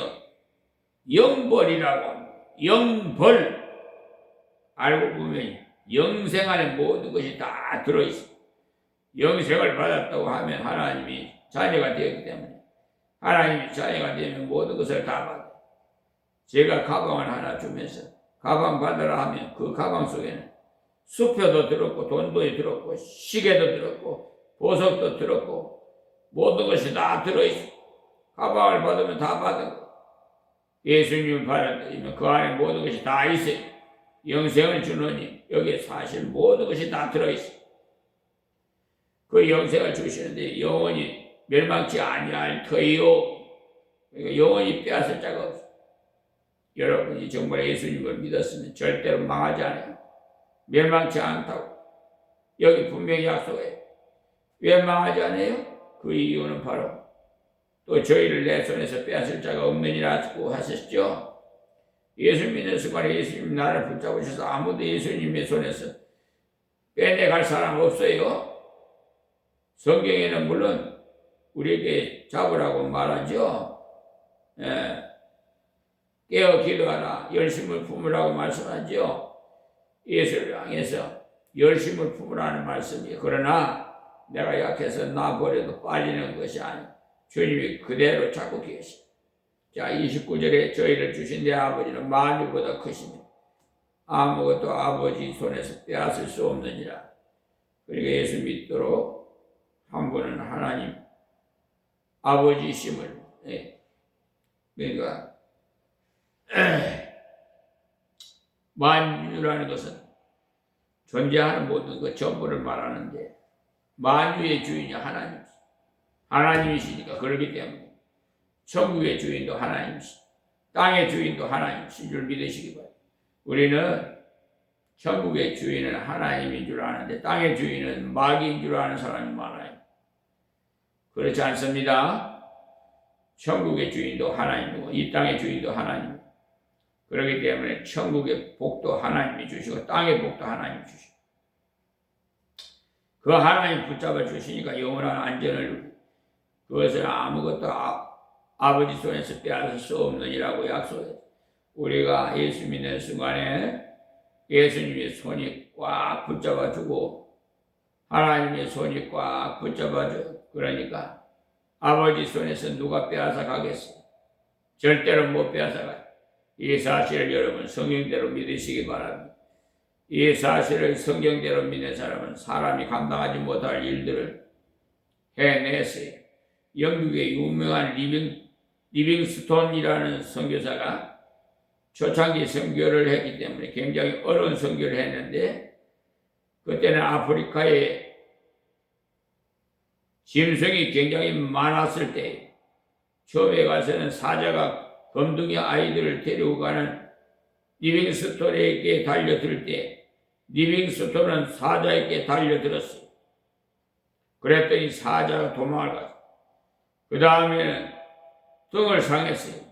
영벌이라고 합니다. 영벌. 알고 보면 영생 안에 모든 것이 다 들어있어요. 영생을 받았다고 하면 하나님이 자녀가 되었기 때문에 하나님이 자녀가 되면 모든 것을 다 받아요. 제가 가방을 하나 주면서 가방 받으라 하면 그 가방 속에는 수표도 들었고 돈도 들었고 시계도 들었고 보석도 들었고 모든 것이 다 들어있어요. 가방을 받으면 다 받은 거. 예수님을 받았다면 그 안에 모든 것이 다 있어요. 영생을 주노니 여기에 사실 모든 것이 다 들어있어요. 그 영생을 주시는데 영원히 멸망치 아니할 터이요. 그러니까 영원히 빼앗을 자가 없어요. 여러분이 정말 예수님을 믿었으면 절대로 망하지 않아요. 멸망치 않다고 여기 분명히 약속해. 왜 망하지 않아요? 그 이유는 바로 또 저희를 내 손에서 빼앗을 자가 없느니라고 하셨죠. 예수 믿는 순간에 예수님 나를 붙잡으셔서 아무도 예수님의 손에서 빼내갈 사람 없어요. 성경에는 물론 우리에게 잡으라고 말하죠. 깨어 기도하라, 열심을 품으라고 말씀하죠. 예수를 향해서 열심을 품으라는 말씀이에요. 그러나 내가 약해서 나 버려도 빠지는 것이 아니에요. 주님이 그대로 잡고 계시. 자, 29절에 저희를 주신 내 아버지는 만유보다 크시니 아무것도 아버지 손에서 빼앗을 수 없느니라. 그러니까 예수 믿도록 한 분은 하나님 아버지심을, 그러니까 만유라는 것은 존재하는 모든 것 전부를 말하는데 만유의 주인이 하나님이시니까 그렇기 때문에 천국의 주인도 하나님이시, 땅의 주인도 하나님이신 줄 믿으시기 바랍니다. 우리는 천국의 주인은 하나님인 줄 아는데 땅의 주인은 마귀인 줄 아는 사람이 많아요. 그렇지 않습니다. 천국의 주인도 하나님이고 이 땅의 주인도 하나님. 그렇기 때문에 천국의 복도 하나님이 주시고 땅의 복도 하나님이 주시고 그 하나님 붙잡아 주시니까 영원한 안전을, 그것은 아무것도 아버지 손에서 빼앗을 수 없느니라고 약속해요. 우리가 예수 믿는 순간에 예수님의 손이 꽉 붙잡아주고 하나님의 손이 꽉 붙잡아줘. 그러니까 아버지 손에서 누가 빼앗아 가겠어요? 절대로 못 빼앗아 가요. 이 사실을 여러분 성경대로 믿으시기 바랍니다. 이 사실을 성경대로 믿는 사람은 사람이 감당하지 못할 일들을 해냈어요. 영국의 유명한 리빙스톤이라는 선교사가 초창기 선교를 했기 때문에 굉장히 어려운 선교를 했는데 그때는 아프리카에 짐승이 굉장히 많았을 때 처음에 가서는 사자가 검둥이 아이들을 데리고 가는 리빙스톤에게 달려들 때 리빙스톤은 사자에게 달려들었어요. 그랬더니 사자가 도망을 갔어요. 그 다음에는 등을 상했어요.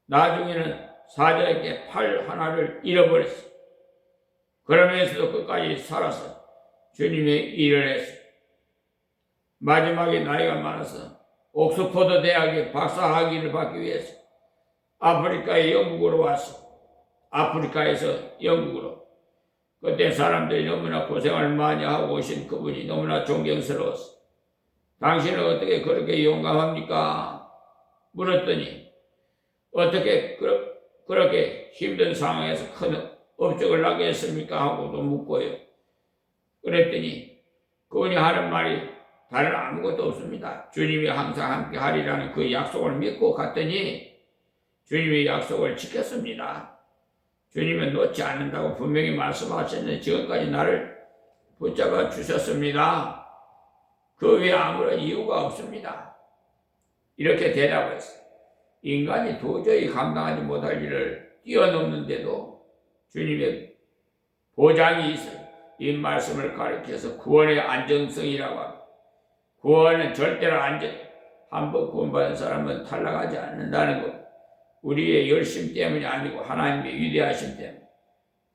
나중에는 사자에게 팔 하나를 잃어버렸어요. 그러면서도 끝까지 살아서 주님의 일을 했어요. 마지막에 나이가 많아서 옥스퍼드 대학의 박사학위를 받기 위해서 아프리카에 영국으로 왔어요. 아프리카에서 영국으로. 그때 사람들이 너무나 고생을 많이 하고 오신 그분이 너무나 존경스러웠어요. 당신은 어떻게 그렇게 용감합니까? 물었더니 어떻게 그렇게 힘든 상황에서 큰 업적을 하게 했습니까? 하고도 묻고요. 그랬더니 그분이 하는 말이 다른 아무것도 없습니다. 주님이 항상 함께 하리라는 그 약속을 믿고 갔더니 주님의 약속을 지켰습니다. 주님은 놓지 않는다고 분명히 말씀하셨는데 지금까지 나를 붙잡아 주셨습니다. 그 외에 아무런 이유가 없습니다. 이렇게 대답했어요. 인간이 도저히 감당하지 못할 일을 뛰어넘는데도 주님의 보장이 있어요. 이 말씀을 가리켜서 구원의 안정성이라고 합니다. 구원은 절대로 안전해요. 한번 구원받은 사람은 탈락하지 않는다는 것. 우리의 열심 때문이 아니고 하나님의 위대하심 때문에.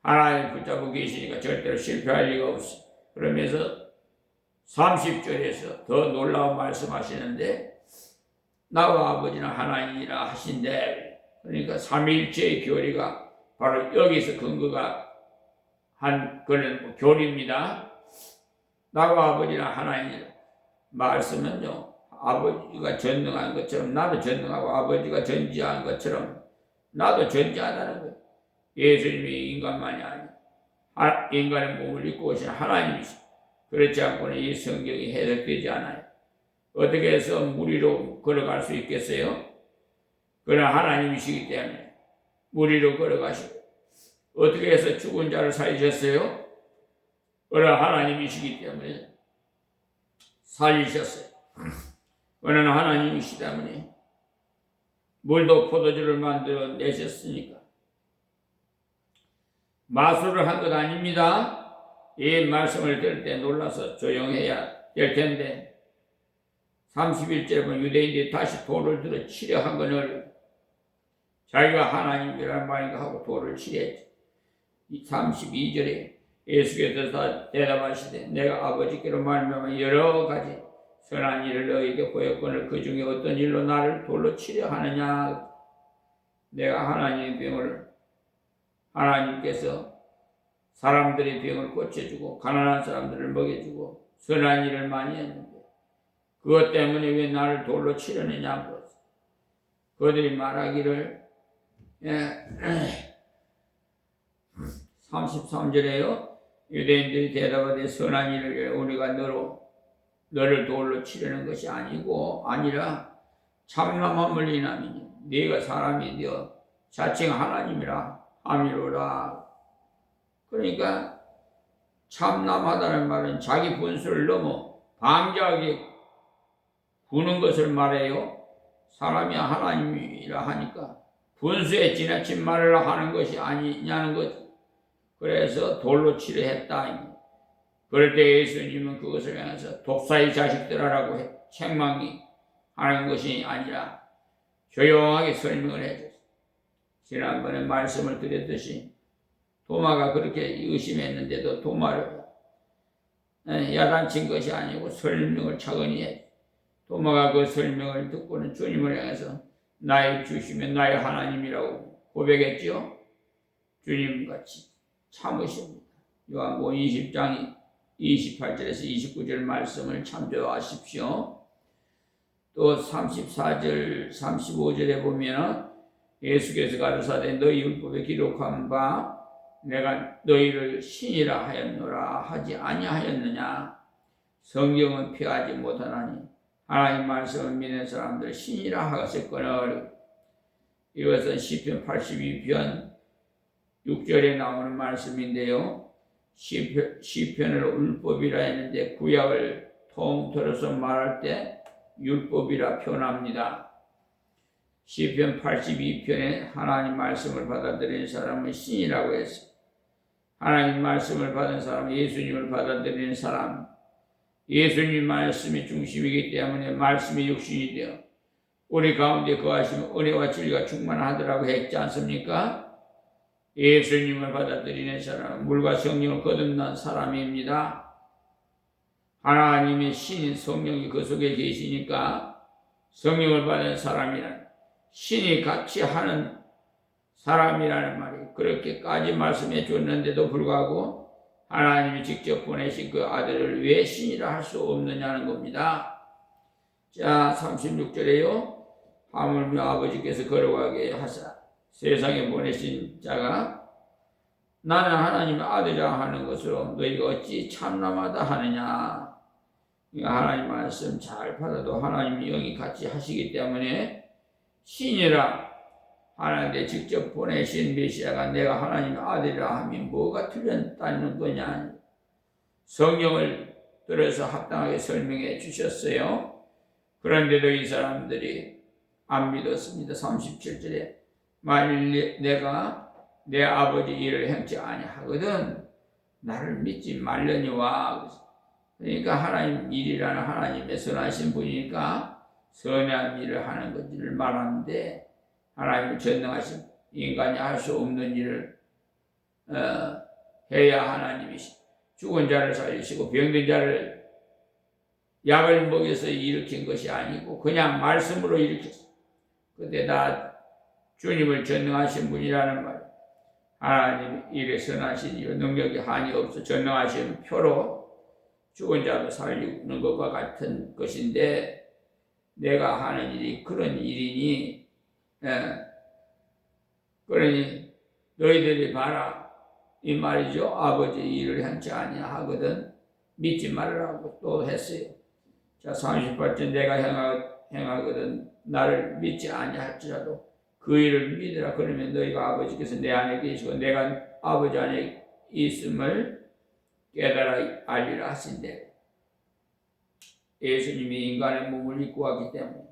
하나님 붙잡고 계시니까 절대로 실패할 리가 없어요. 그러면서 30절에서 더 놀라운 말씀하시는데 나와 아버지는 하나님이라 하신대. 그러니까 삼위일체의 교리가 바로 여기서 근거가 한 그런 교리입니다. 나와 아버지는 하나님이라. 말씀은요, 아버지가 전능한 것처럼 나도 전능하고 아버지가 전지한 것처럼 나도 전지하다는 거예요. 예수님이 인간만이 아니에요. 인간의 몸을 입고 오신 하나님이시죠. 그렇지 않고는 이 성경이 해석되지 않아요. 어떻게 해서 무리로 걸어갈 수 있겠어요? 그러나 하나님이시기 때문에 무리로 걸어가시고 어떻게 해서 죽은 자를 살리셨어요? 그러나 하나님이시기 때문에 살리셨어요. 그러나 하나님이시기 때문에 물도 포도주를 만들어 내셨으니까 마술을 한 것 아닙니다. 이 말씀을 들을 때 놀라서 조용해야 될 텐데 31절에 보면 유대인들이 다시 돌을 들어 치려 한 것을 자기가 하나님이라는 말인가 하고 돌을 치려했지. 32절에 예수께서 대답하시되 내가 아버지께로 말미암아 여러 가지 선한 일을 너에게 보였거늘 그 중에 어떤 일로 나를 돌로 치려 하느냐. 내가 하나님의 병을 하나님께서 사람들의 병을 고쳐주고 가난한 사람들을 먹여주고 선한 일을 많이 했는데 그것 때문에 왜 나를 돌로 치려느냐 물었어. 그들이 말하기를 33절에요. 유대인들이 대답하되 선한 일을 우리가 너를 돌로 치려는 것이 아니라 참남함을 인함이니 네가 사람이 되어 자칭 하나님이라 함이로라. 그러니까 참남하다는 말은 자기 분수를 넘어 방자하게 구는 것을 말해요. 사람이 하나님이라 하니까 분수에 지나친 말을 하는 것이 아니냐는 거지. 그래서 돌로 치려 했다. 그럴 때 예수님은 그것을 향해서 독사의 자식들아라고 책망이 하는 것이 아니라 조용하게 설명을 해줬어요. 지난번에 말씀을 드렸듯이 도마가 그렇게 의심했는데도 도마를 야단친 것이 아니고 설명을 차근히 했어요. 도마가 그 설명을 듣고는 주님을 향해서 나의 주시면 나의 하나님이라고 고백했지요. 주님같이 참으십니다. 요한복음 20장 28절에서 29절 말씀을 참조하십시오. 또 34절 35절에 보면 예수께서 가르사대 너희 율법에 기록한 바 내가 너희를 신이라 하였노라 하지 아니하였느냐. 성경은 피하지 못하나니 하나님 말씀을 믿는 사람들 신이라 하였거늘. 이것은 시편 82편 6절에 나오는 말씀인데요. 시편을 율법이라 했는데 구약을 통틀어서 말할 때 율법이라 표현합니다. 시편 82편에 하나님 말씀을 받아들이는 사람은 신이라고 했어요. 하나님 말씀을 받은 사람은 예수님을 받아들이는 사람, 예수님 말씀이 중심이기 때문에 말씀이 육신이 되어 우리 가운데 거하시면 은혜와 진리가 충만하더라고 했지 않습니까? 예수님을 받아들이는 사람은 물과 성령을 거듭난 사람입니다. 하나님의 신인 성령이 그 속에 계시니까 성령을 받은 사람이란 신이 같이 하는 사람이라는 말이 그렇게까지 말씀해 줬는데도 불구하고 하나님이 직접 보내신 그 아들을 왜 신이라 할 수 없느냐는 겁니다. 자, 36절에요. 하물며 아버지께서 걸어가게 하사 세상에 보내신 자가 나는 하나님의 아들이라 하는 것으로 너희가 어찌 참남하다 하느냐. 하나님 말씀 잘 받아도 하나님의 영이 같이 하시기 때문에 신이라 하나님께 직접 보내신 메시아가 내가 하나님의 아들이라 하면 뭐가 틀렸다는 거냐. 성경을 들어서 합당하게 설명해 주셨어요. 그런데도 이 사람들이 안 믿었습니다. 37절에 만일 내가 내 아버지 일을 행치 아니하거든 나를 믿지 말려니와. 그러니까 하나님 일이라는 하나님의 선하신 분이니까 선한 일을 하는 것을 말하는데 하나님을 전능하신 인간이 할 수 없는 일을 해야 하나님이시 죽은 자를 살리시고 병든 자를 약을 먹여서 일으킨 것이 아니고 그냥 말씀으로 일으켰어. 그때 나 주님을 전능하신 분이라는 말, 하나님 일에 선하신 이 능력이 한이 없어 전능하신 표로 죽은 자도 살리는 것과 같은 것인데 내가 하는 일이 그런 일이니 그러니 너희들이 봐라 이 말이죠. 아버지 일을 행치 아니하거든 믿지 말라고 또 했어요. 자, 38절 내가 행하거든 나를 믿지 아니할지라도 그 일을 믿으라. 그러면 너희가 아버지께서 내 안에 계시고 내가 아버지 안에 있음을 깨달아 알리라 하신대. 예수님이 인간의 몸을 입고 왔기 때문에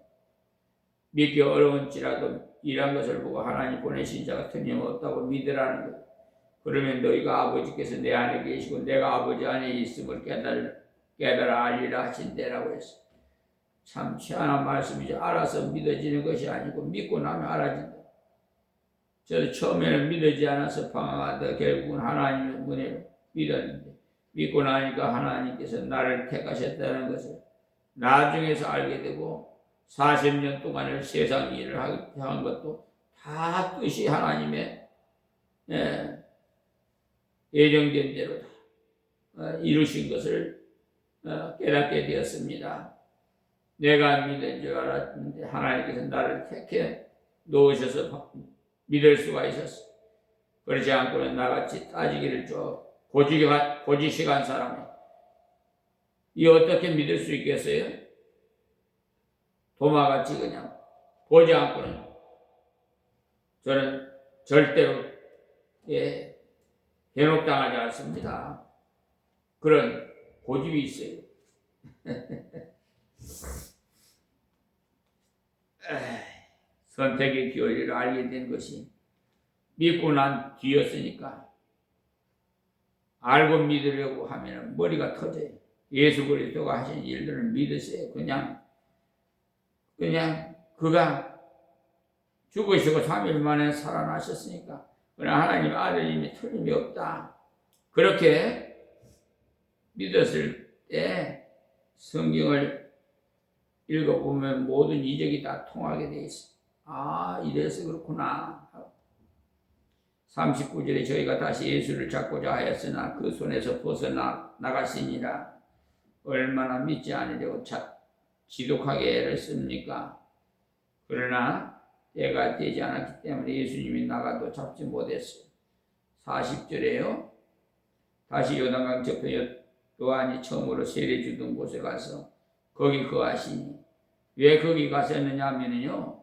믿기 어려운지라도 이런 것을 보고 하나님 보내신 자가 틀림없다고 믿으라는 것. 그러면 너희가 아버지께서 내 안에 계시고 내가 아버지 안에 있음을 깨달아 알리라 하신대라고 했어. 참 희한한 말씀이죠. 알아서 믿어지는 것이 아니고 믿고 나면 알아진다. 저도 처음에는 믿어지지 않아서 방황하다 결국은 하나님의 은혜를 믿었는데 믿고 나니까 하나님께서 나를 택하셨다는 것을 나중에서 알게 되고 40년 동안을 세상 일을 한 것도 다 뜻이 하나님의 예정된 대로 다 이루신 것을 깨닫게 되었습니다. 내가 믿은 줄 알았는데 하나님께서 나를 택해 놓으셔서 믿을 수가 있었어. 그렇지 않고는 나같이 따지기를 좀 고지식한 사람이 이 어떻게 믿을 수 있겠어요? 도마같이 그냥 보지 않고는 저는 절대로 현혹당하지 않습니다. 그런 고집이 있어요. 선택의 기회를 알게 된 것이 믿고 난 뒤였으니까 알고 믿으려고 하면 머리가 터져요. 예수 그리스도가 하신 일들을 믿으세요. 그냥 그가 죽으시고 3일 만에 살아나셨으니까 그냥 하나님 아들임이 틀림이 없다. 그렇게 믿었을 때 성경을 읽어보면 모든 이적이 다 통하게 돼 있어. 아, 이래서 그렇구나. 39절에 저희가 다시 예수를 잡고자 하였으나 그 손에서 벗어나가시니라. 얼마나 믿지 않으려고 지독하게 애를 씁니까? 그러나 때가 되지 않았기 때문에 예수님이 나가도 잡지 못했어요. 40절에요. 다시 요단강 저편 요한이 처음으로 세례 주던 곳에 가서 거기 거하시니 왜 거기 가셨느냐 하면요.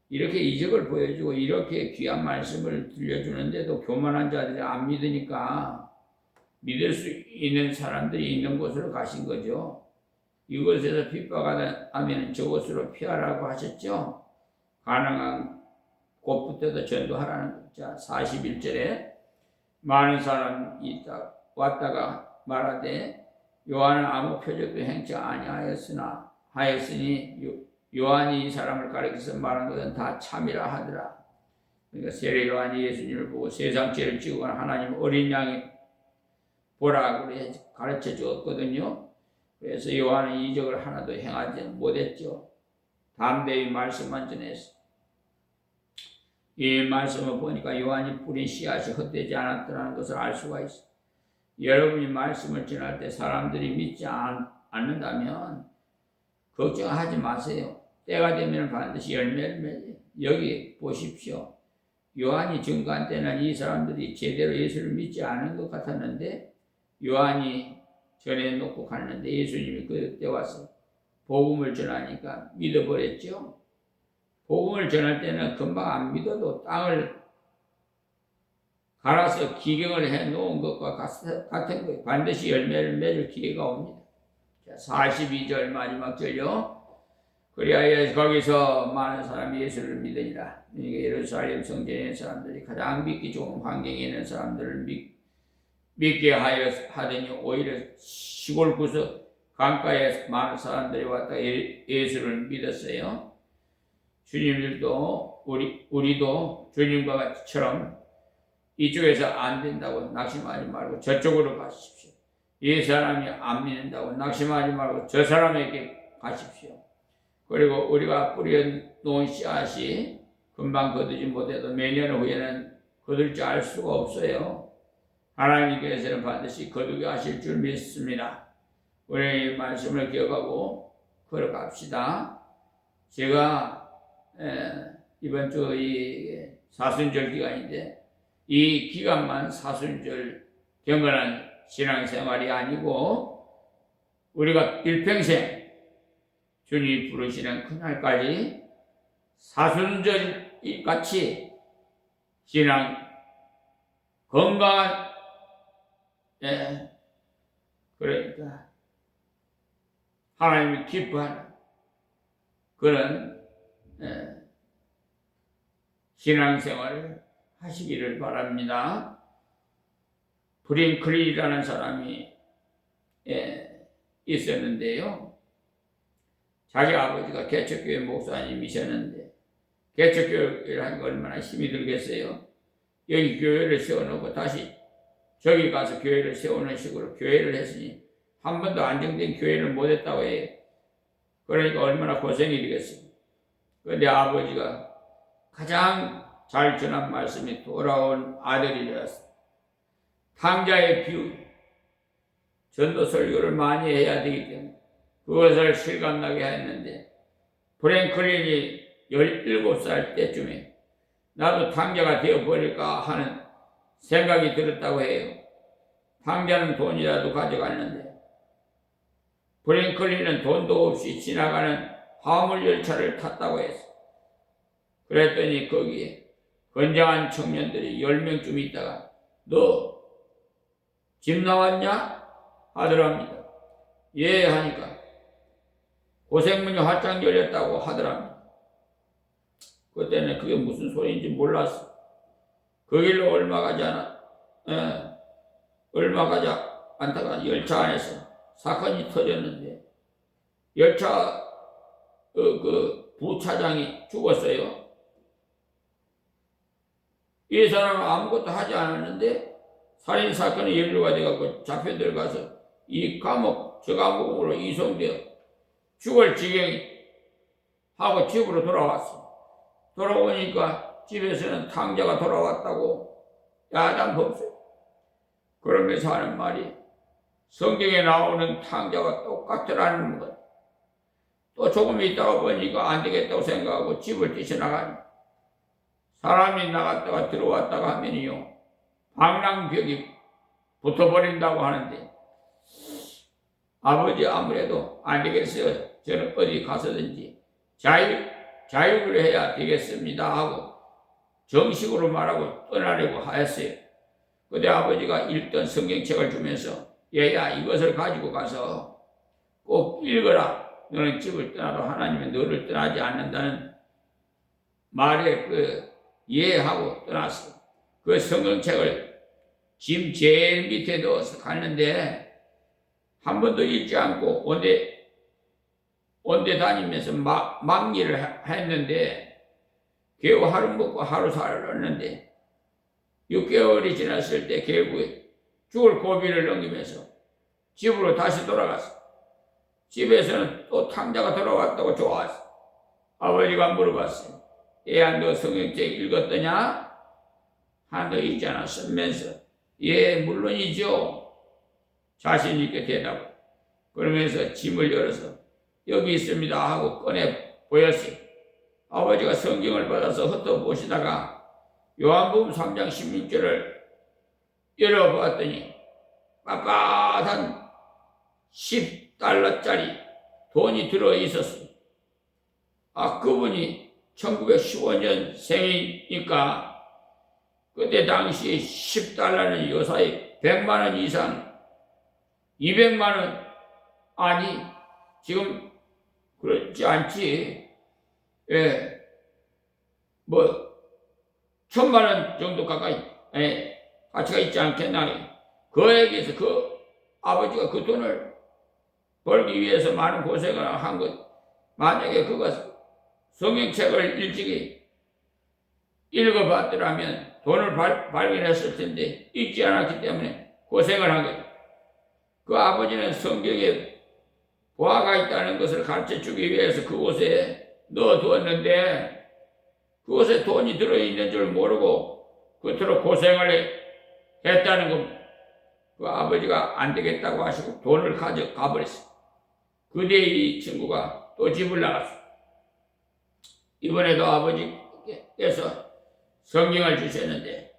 이렇게 이적을 보여주고 이렇게 귀한 말씀을 들려주는데도 교만한 자들이 안 믿으니까 믿을 수 있는 사람들이 있는 곳으로 가신 거죠. 이곳에서 핍박하면 저곳으로 피하라고 하셨죠. 가능한 곳부터도 전도하라는 자 41절에 많은 사람이 왔다가 말하되 요한은 아무 표적도 행치 아니하였으니 요한이 이 사람을 가리켜서 말한 것은 다 참이라 하더라. 그러니까 세례 요한이 예수님을 보고 세상 죄를 지고 간 하나님 어린 양이 보라고 가르쳐 주었거든요. 그래서 요한은 이적을 하나도 행하지 못했죠. 담대히 말씀만 전했어. 이 말씀을 보니까 요한이 뿌린 씨앗이 헛되지 않았다는 것을 알 수가 있어. 여러분이 말씀을 전할 때 사람들이 믿지 않는다면 걱정하지 마세요. 때가 되면 반드시 열매를 맺어요. 여기 보십시오. 요한이 증거한 때는 이 사람들이 제대로 예수를 믿지 않은 것 같았는데 요한이 전해놓고 갔는데 예수님이 그때 와서 복음을 전하니까 믿어버렸죠. 복음을 전할 때는 금방 안 믿어도 땅을 갈아서 기경을 해놓은 것과 같은 거예요. 반드시 열매를 맺을 기회가 옵니다. 42절 마지막 절요. 그리하여 거기서 많은 사람이 예수를 믿으니라. 예루살렘 성전의 사람들이 가장 믿기 좋은 환경에 있는 사람들을 믿게 하더니 오히려 시골 구석 강가에 많은 사람들이 왔다 예수를 믿었어요. 주님들도 우리도 주님과 같이처럼 이쪽에서 안 된다고 낙심하지 말고 저쪽으로 가십시오. 이 사람이 안 믿는다고 낙심하지 말고 저 사람에게 가십시오. 그리고 우리가 뿌려놓은 씨앗이 금방 거두지 못해도 몇 년 후에는 거둘 줄 알 수가 없어요. 하나님께서는 반드시 거두게 하실 줄 믿습니다. 우리 이 말씀을 기억하고 걸어갑시다. 제가 이번 주 이 사순절 기간인데 이 기간만 사순절 경건한 신앙생활이 아니고 우리가 일평생 주님이 부르시는 그날까지 사순절 같이 신앙 건강한 그러니까 하나님이 기뻐하는 그런 신앙생활을 하시기를 바랍니다. 프링클이라는 사람이 있었는데요. 자기 아버지가 개척교회 목사님이셨는데 개척교회를 하니까 얼마나 힘이 들겠어요. 여기 교회를 세워놓고 다시 저기 가서 교회를 세우는 식으로 교회를 했으니 한 번도 안정된 교회를 못했다고 해요. 그러니까 얼마나 고생이 되겠어요. 그런데 아버지가 가장 잘 전한 말씀이 돌아온 아들이었어요. 탕자의 비유, 전도 설교를 많이 해야 되기 때문에 그것을 실감나게 했는데 프랭클린이 17살 때쯤에 나도 탕자가 되어버릴까 하는 생각이 들었다고 해요. 탕자는 돈이라도 가져갔는데 프랭클린은 돈도 없이 지나가는 화물열차를 탔다고 했어. 그랬더니 거기에 건장한 청년들이 10명쯤 있다가 너 집 나왔냐? 하더랍니다. 예 하니까 고생문이 활짝 열렸다고 하더랍니다. 그때는 그게 무슨 소리인지 몰랐어. 그 길로 얼마 가지 않다가 열차 안에서 사건이 터졌는데 열차 그 부차장이 죽었어요. 이 사람은 아무것도 하지 않았는데 살인사건이 연루가 돼갖고 잡혀 들어가서 이 감옥, 저 감옥으로 이송되어 죽을 지경이 하고 집으로 돌아왔어. 돌아오니까 집에서는 탕자가 돌아왔다고 야단법세. 그러면서 하는 말이 성경에 나오는 탕자가 똑같더라는 것. 또 조금 있다가 보니까 안 되겠다고 생각하고 집을 뛰쳐나가니 사람이 나갔다가 들어왔다가 하면요 방랑벽이 붙어버린다고 하는데 아버지 아무래도 안 되겠어요. 저는 어디 가서든지 자유를 해야 되겠습니다 하고 정식으로 말하고 떠나려고 하였어요. 그때 아버지가 읽던 성경책을 주면서 얘야 이것을 가지고 가서 꼭 읽어라. 너는 집을 떠나도 하나님은 너를 떠나지 않는다는 말에 이해하고 떠났어. 그 성경책을 짐 제일 밑에 넣어서 갔는데 한 번도 읽지 않고 온데 다니면서 막일을 했는데 겨우 하루 먹고 하루 살았는데 6개월이 지났을 때 결국에 죽을 고비를 넘기면서 집으로 다시 돌아갔어. 집에서는 또 탕자가 돌아왔다고 좋아했어. 아버지가 물어봤어요. 얘야 너 성경책 읽었더냐? 한도 있잖아 쓰면서 예 물론이죠. 자신 있게 대답. 그러면서 짐을 열어서 여기 있습니다 하고 꺼내 보였어요. 아버지가 성경을 받아서 흩어보시다가 요한복음 3장 16절을 열어보았더니 빳빳한 10달러짜리 돈이 들어있었어요. 그분이 1915년 생이니까 그때 당시 10달러는 요사이 100만원 이상 200만원 아니 지금 그렇지 않지. 예, 뭐 1000만원 정도 가까이 가치가 있지 않겠나. 그에게서 그 아버지가 그 돈을 벌기 위해서 많은 고생을 한 것. 만약에 그가 성경책을 일찍이 읽어봤더라면 돈을 발견했을 텐데 읽지 않았기 때문에 고생을 한 거죠. 그 아버지는 성경에 보화가 있다는 것을 가르쳐주기 위해서 그곳에 넣어두었는데 그곳에 돈이 들어있는 줄 모르고 그토록 고생을 했다는 겁니다. 그 아버지가 안 되겠다고 하시고 돈을 가져가 버렸어요. 그때 이 친구가 또 집을 나갔어요. 이번에도 아버지께서 성경을 주셨는데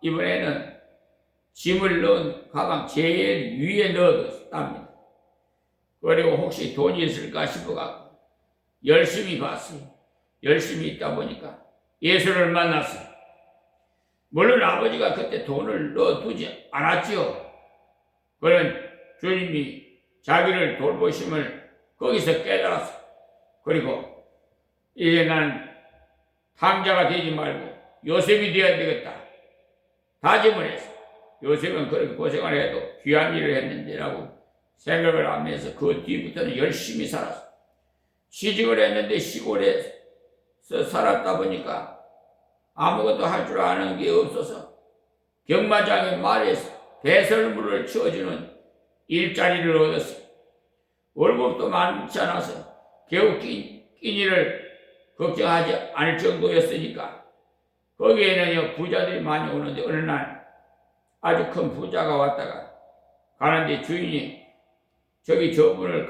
이번에는 짐을 넣은 가방 제일 위에 넣어뒀답니다. 그리고 혹시 돈이 있을까 싶어가지고 열심히 봤어요. 열심히 있다 보니까 예수를 만났어요. 물론 아버지가 그때 돈을 넣어두지 않았지요. 그런 주님이 자기를 돌보심을 거기서 깨달았어요. 그리고 이제 나는 탕자가 되지 말고 요셉이 되어야 되겠다. 다짐을 했어. 요셉은 그렇게 고생을 해도 귀한 일을 했는데라고 생각을 하면서 그 뒤부터는 열심히 살았어. 취직을 했는데 시골에서 살았다 보니까 아무것도 할 줄 아는 게 없어서 경마장의 말에서 배설물을 치워주는 일자리를 얻었어요. 월급도 많지 않아서 겨우 끼니를 걱정하지 않을 정도였으니까 거기에는 부자들이 많이 오는데 어느 날 아주 큰 부자가 왔다가 가는데 주인이 저기 저분을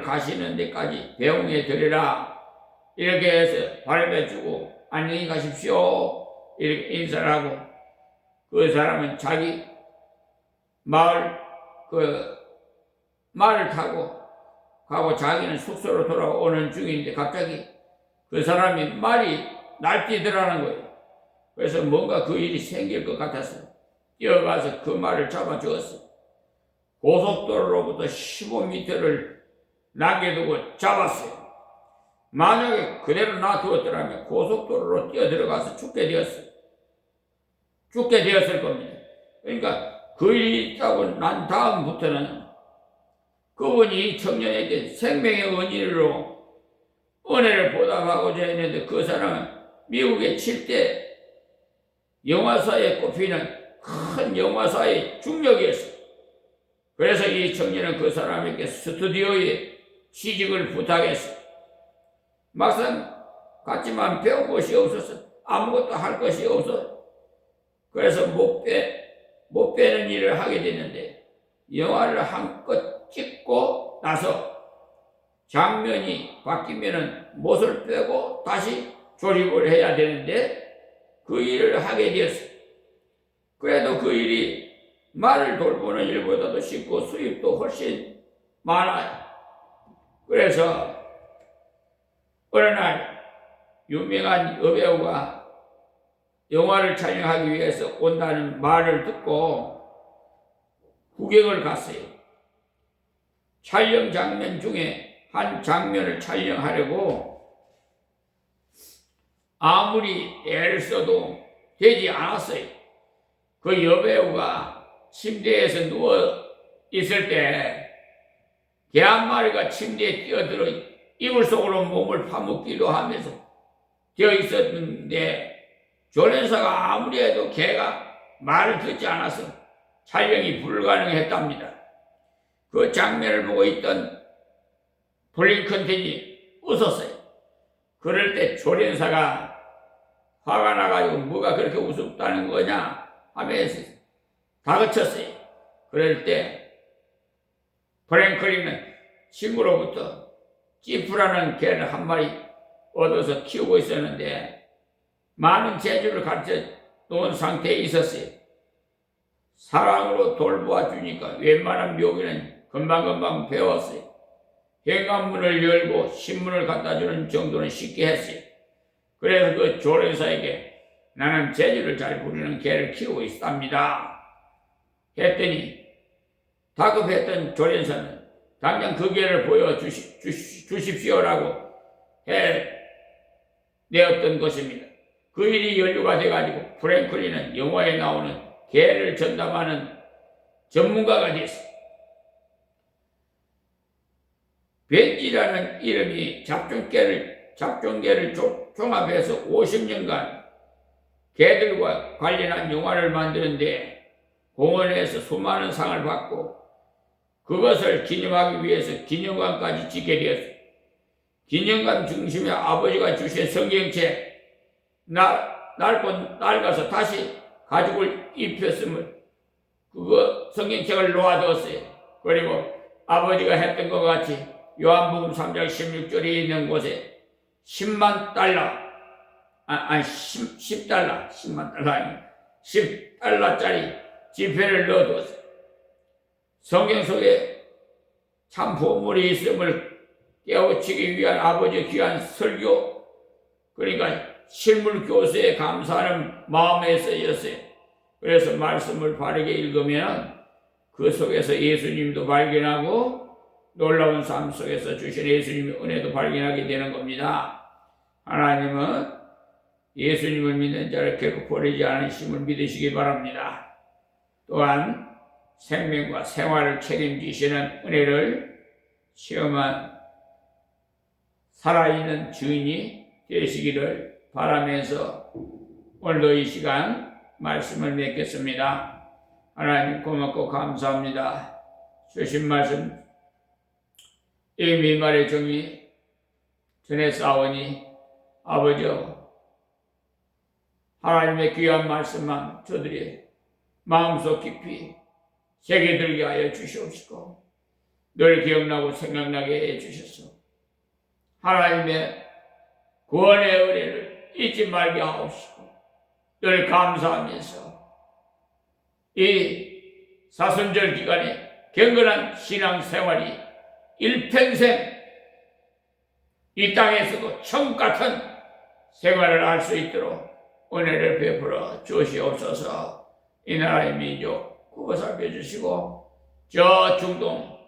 가시는 데까지 배웅해 드리라 이렇게 해서 바라봐주고 안녕히 가십시오 이렇게 인사를 하고 그 사람은 자기 말을 타고 가고 자기는 숙소로 돌아오는 중인데 갑자기 그 사람이 말이 날뛰더라는 거예요. 그래서 뭔가 그 일이 생길 것 같아서 뛰어가서 그 말을 잡아주었어. 고속도로로부터 15m를 남겨두고 잡았어요. 만약에 그대로 놔두었더라면 고속도로로 뛰어들어가서 죽게 되었을 겁니다. 그러니까 그 일이 있다고 난 다음부터는 그분이 이 청년에게 생명의 은혜를 보답하고자 했는데 그 사람은 미국의 7대 영화사에 꼽히는 큰 영화사의 중력이었어요. 그래서 이 청년은 그 사람에게 스튜디오에 취직을 부탁했어요. 막상 갔지만 배울 것이 없어서 아무것도 할 것이 없어. 그래서 못 빼는 일을 하게 됐는데 영화를 한껏 찍고 나서 장면이 바뀌면은 못을 빼고 다시 조립을 해야 되는데 그 일을 하게 되었어요. 그래도 그 일이 말을 돌보는 일보다도 쉽고 수입도 훨씬 많아요. 그래서 어느 날 유명한 여배우가 영화를 촬영하기 위해서 온다는 말을 듣고 구경을 갔어요. 촬영 장면 중에 한 장면을 촬영하려고 아무리 애를 써도 되지 않았어요. 그 여배우가 침대에서 누워 있을 때 개 한 마리가 침대에 뛰어들어 이불 속으로 몸을 파묻기도 하면서 되어 있었는데 조련사가 아무리 해도 개가 말을 듣지 않아서 촬영이 불가능했답니다. 그 장면을 보고 있던 블링컨틴이 웃었어요. 그럴 때 조련사가 화가 나가지고 뭐가 그렇게 우습다는 거냐 하면서 다그쳤어요. 그럴 때 프랭클린은 친구로부터 지프라는 개를 한 마리 얻어서 키우고 있었는데 많은 재주를 가르쳐 놓은 상태에 있었어요. 사랑으로 돌보아 주니까 웬만한 묘기는 금방금방 배웠어요. 현관문을 열고 신문을 갖다 주는 정도는 쉽게 했어요. 그래서 그 조련사에게 나는 재주를 잘 부리는 개를 키우고 있답니다 했더니 다급했던 조련사는 당장 그 개를 보여주십시오라고 해내었던 것입니다. 그 일이 연루가 돼가지고 프랭클린은 영화에 나오는 개를 전담하는 전문가가 됐어요. 벤지라는 이름이 잡종개를 종합해서 50년간 개들과 관련한 영화를 만드는데 공원에서 수많은 상을 받고 그것을 기념하기 위해서 기념관까지 짓게 되었어요. 기념관 중심에 아버지가 주신 성경책 낡아서 다시 가죽을 입혔음을 그거 성경책을 놓아두었어요. 그리고 아버지가 했던 것 같이 요한복음 3장 16절에 있는 곳에 10만 달러, 10달러, 10만 달러 아니에요. 10달러짜리 지폐를 넣어두었어요. 성경 속에 참 보물이 있음을 깨우치기 위한 아버지의 귀한 설교, 그러니까 실물 교수에 감사하는 마음에 쓰였어요. 그래서 말씀을 바르게 읽으면 그 속에서 예수님도 발견하고 놀라운 삶 속에서 주신 예수님의 은혜도 발견하게 되는 겁니다. 하나님은 예수님을 믿는 자를 결코 버리지 않으심을 믿으시기 바랍니다. 또한 생명과 생활을 책임지시는 은혜를 체험한 살아있는 주인이 되시기를 바라면서 오늘도 이 시간 말씀을 맺겠습니다. 하나님 고맙고 감사합니다. 주신 말씀 이 미말의 종이 전에 싸우니 아버지여 하나님의 귀한 말씀만 저들이 마음속 깊이 새겨들게 하여 주시옵시고 늘 기억나고 생각나게 해주셔서 하나님의 구원의 은혜를 잊지 말게 하옵시고 늘 감사하면서 이 사순절 기간에 경건한 신앙생활이 일평생 이 땅에서도 천국 같은 생활을 할 수 있도록 은혜를 베풀어 주시옵소서. 이 나라의 민족 구워 살펴주시고 저 중동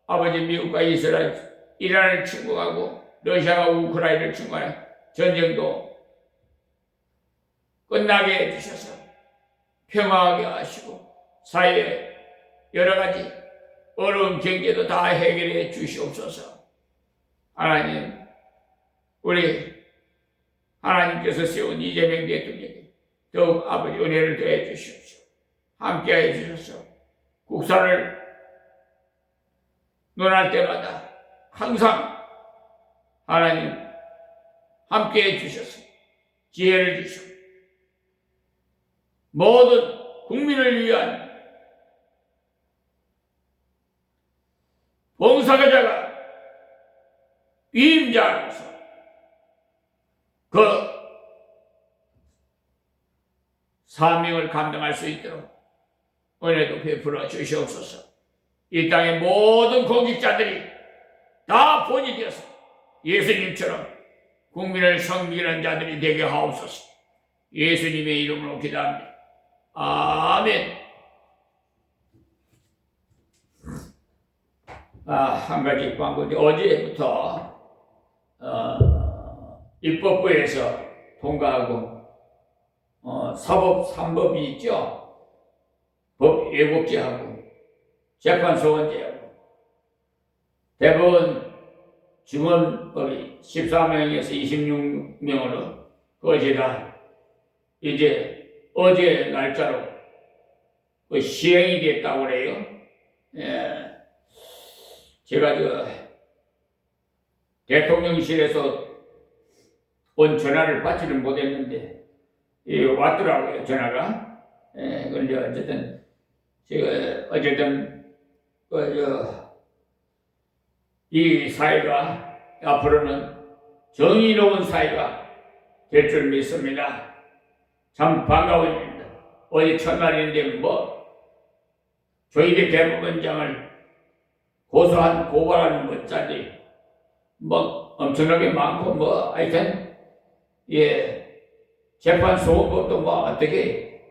아버지 미국과 이스라엘 이란을 침공하고 러시아와 우크라이나를 침공하는 전쟁도 끝나게 해주셔서 평화하게 하시고 사회의 여러 가지 어려운 경제도 다 해결해 주시옵소서. 하나님 우리 하나님께서 세운 이재명 대통령에게 더욱 아버지 은혜를 더해 주시옵소서. 함께해 주셔서 국사를 논할 때마다 항상 하나님 함께해 주셔서 지혜를 주시고 모든 국민을 위한 봉사자가 위임자로서 그 사명을 감당할 수 있도록 은혜도 베풀어 주시옵소서. 이 땅의 모든 공직자들이 다 본이 되어서 예수님처럼 국민을 섬기는 자들이 되게 하옵소서. 예수님의 이름으로 기도합니다. 아멘. 한 가지 광고인데 어제부터 입법부에서 통과하고 사법 3법이 있죠. 법 예고죄하고 재판소원죄하고 대법원 증언법이 14명에서 26명으로 어제다 이제 어제 날짜로 시행이 됐다고 그래요. 예. 제가 대통령실에서 온 전화를 받지는 못했는데 왔더라고요, 전화가. 그런데 어쨌든 제가 이 사회가 앞으로는 정의로운 사회가 될 줄 믿습니다. 참 반가운 일입니다. 어제 첫날인데 조희대 대법원장을 고소한 고발한 것까지 엄청나게 많고 하여튼 재판소원법도 어떻게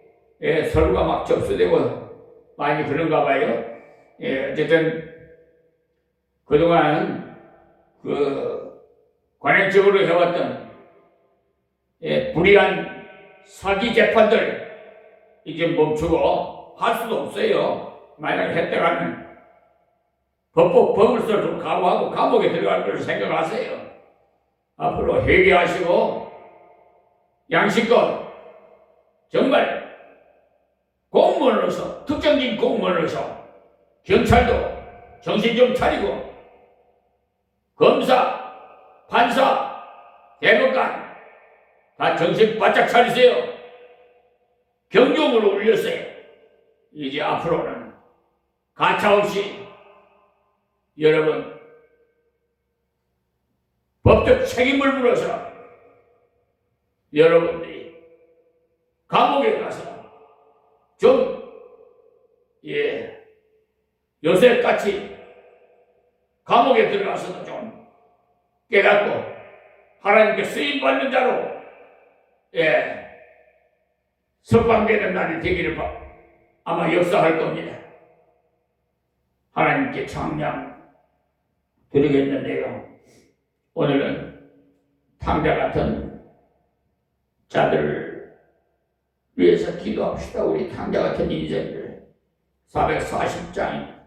서류가 막 접수되고 많이 그런가 봐요. 어쨌든 그동안 관행적으로 해왔던 불이한 사기 재판들 이제 멈추고 할 수도 없어요. 만약 했다가는 법을서 좀 각오하고 감옥에 들어갈 것을 생각하세요. 앞으로 회개하시고 양심껏 정말 공무원으로서 특정진 공무원으로서 경찰도 정신 좀 차리고 검사, 판사, 대법관 다 정신 바짝 차리세요. 경종으로 울렸어요. 이제 앞으로는 가차없이 여러분 법적 책임을 물어서 여러분들이 감옥에 가서 좀 요새같이 감옥에 들어가서도 좀 깨닫고 하나님께 쓰임받는 자로 석방되는 날이 되기를 아마 역사할 겁니다. 하나님께 찬양 드리겠는데요. 오늘은 탕자 같은 자들을 위해서 기도합시다. 우리 탕자 같은 인생들 440장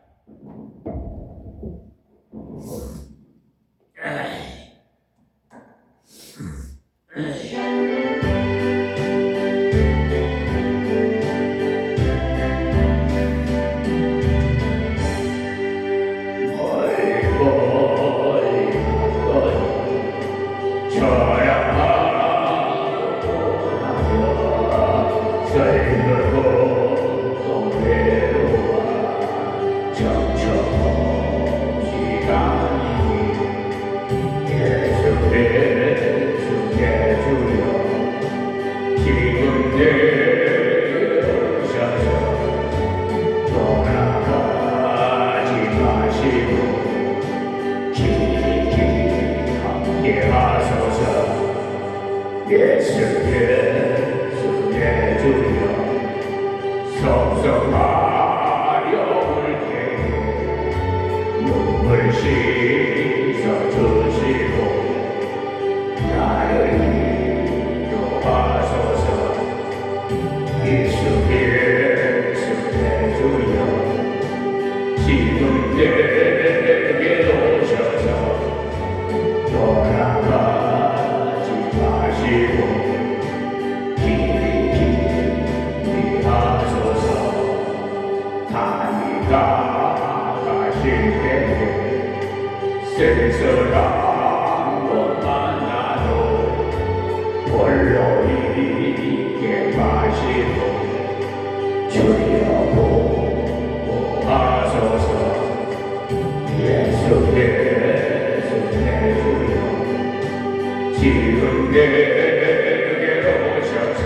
지금 내게로 오셔서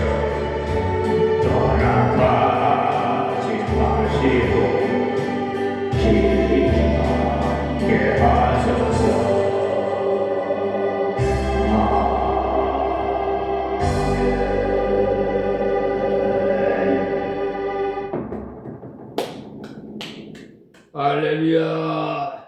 떠나가지 마시고 길이 함께 하소서. 아멘. 할렐루야.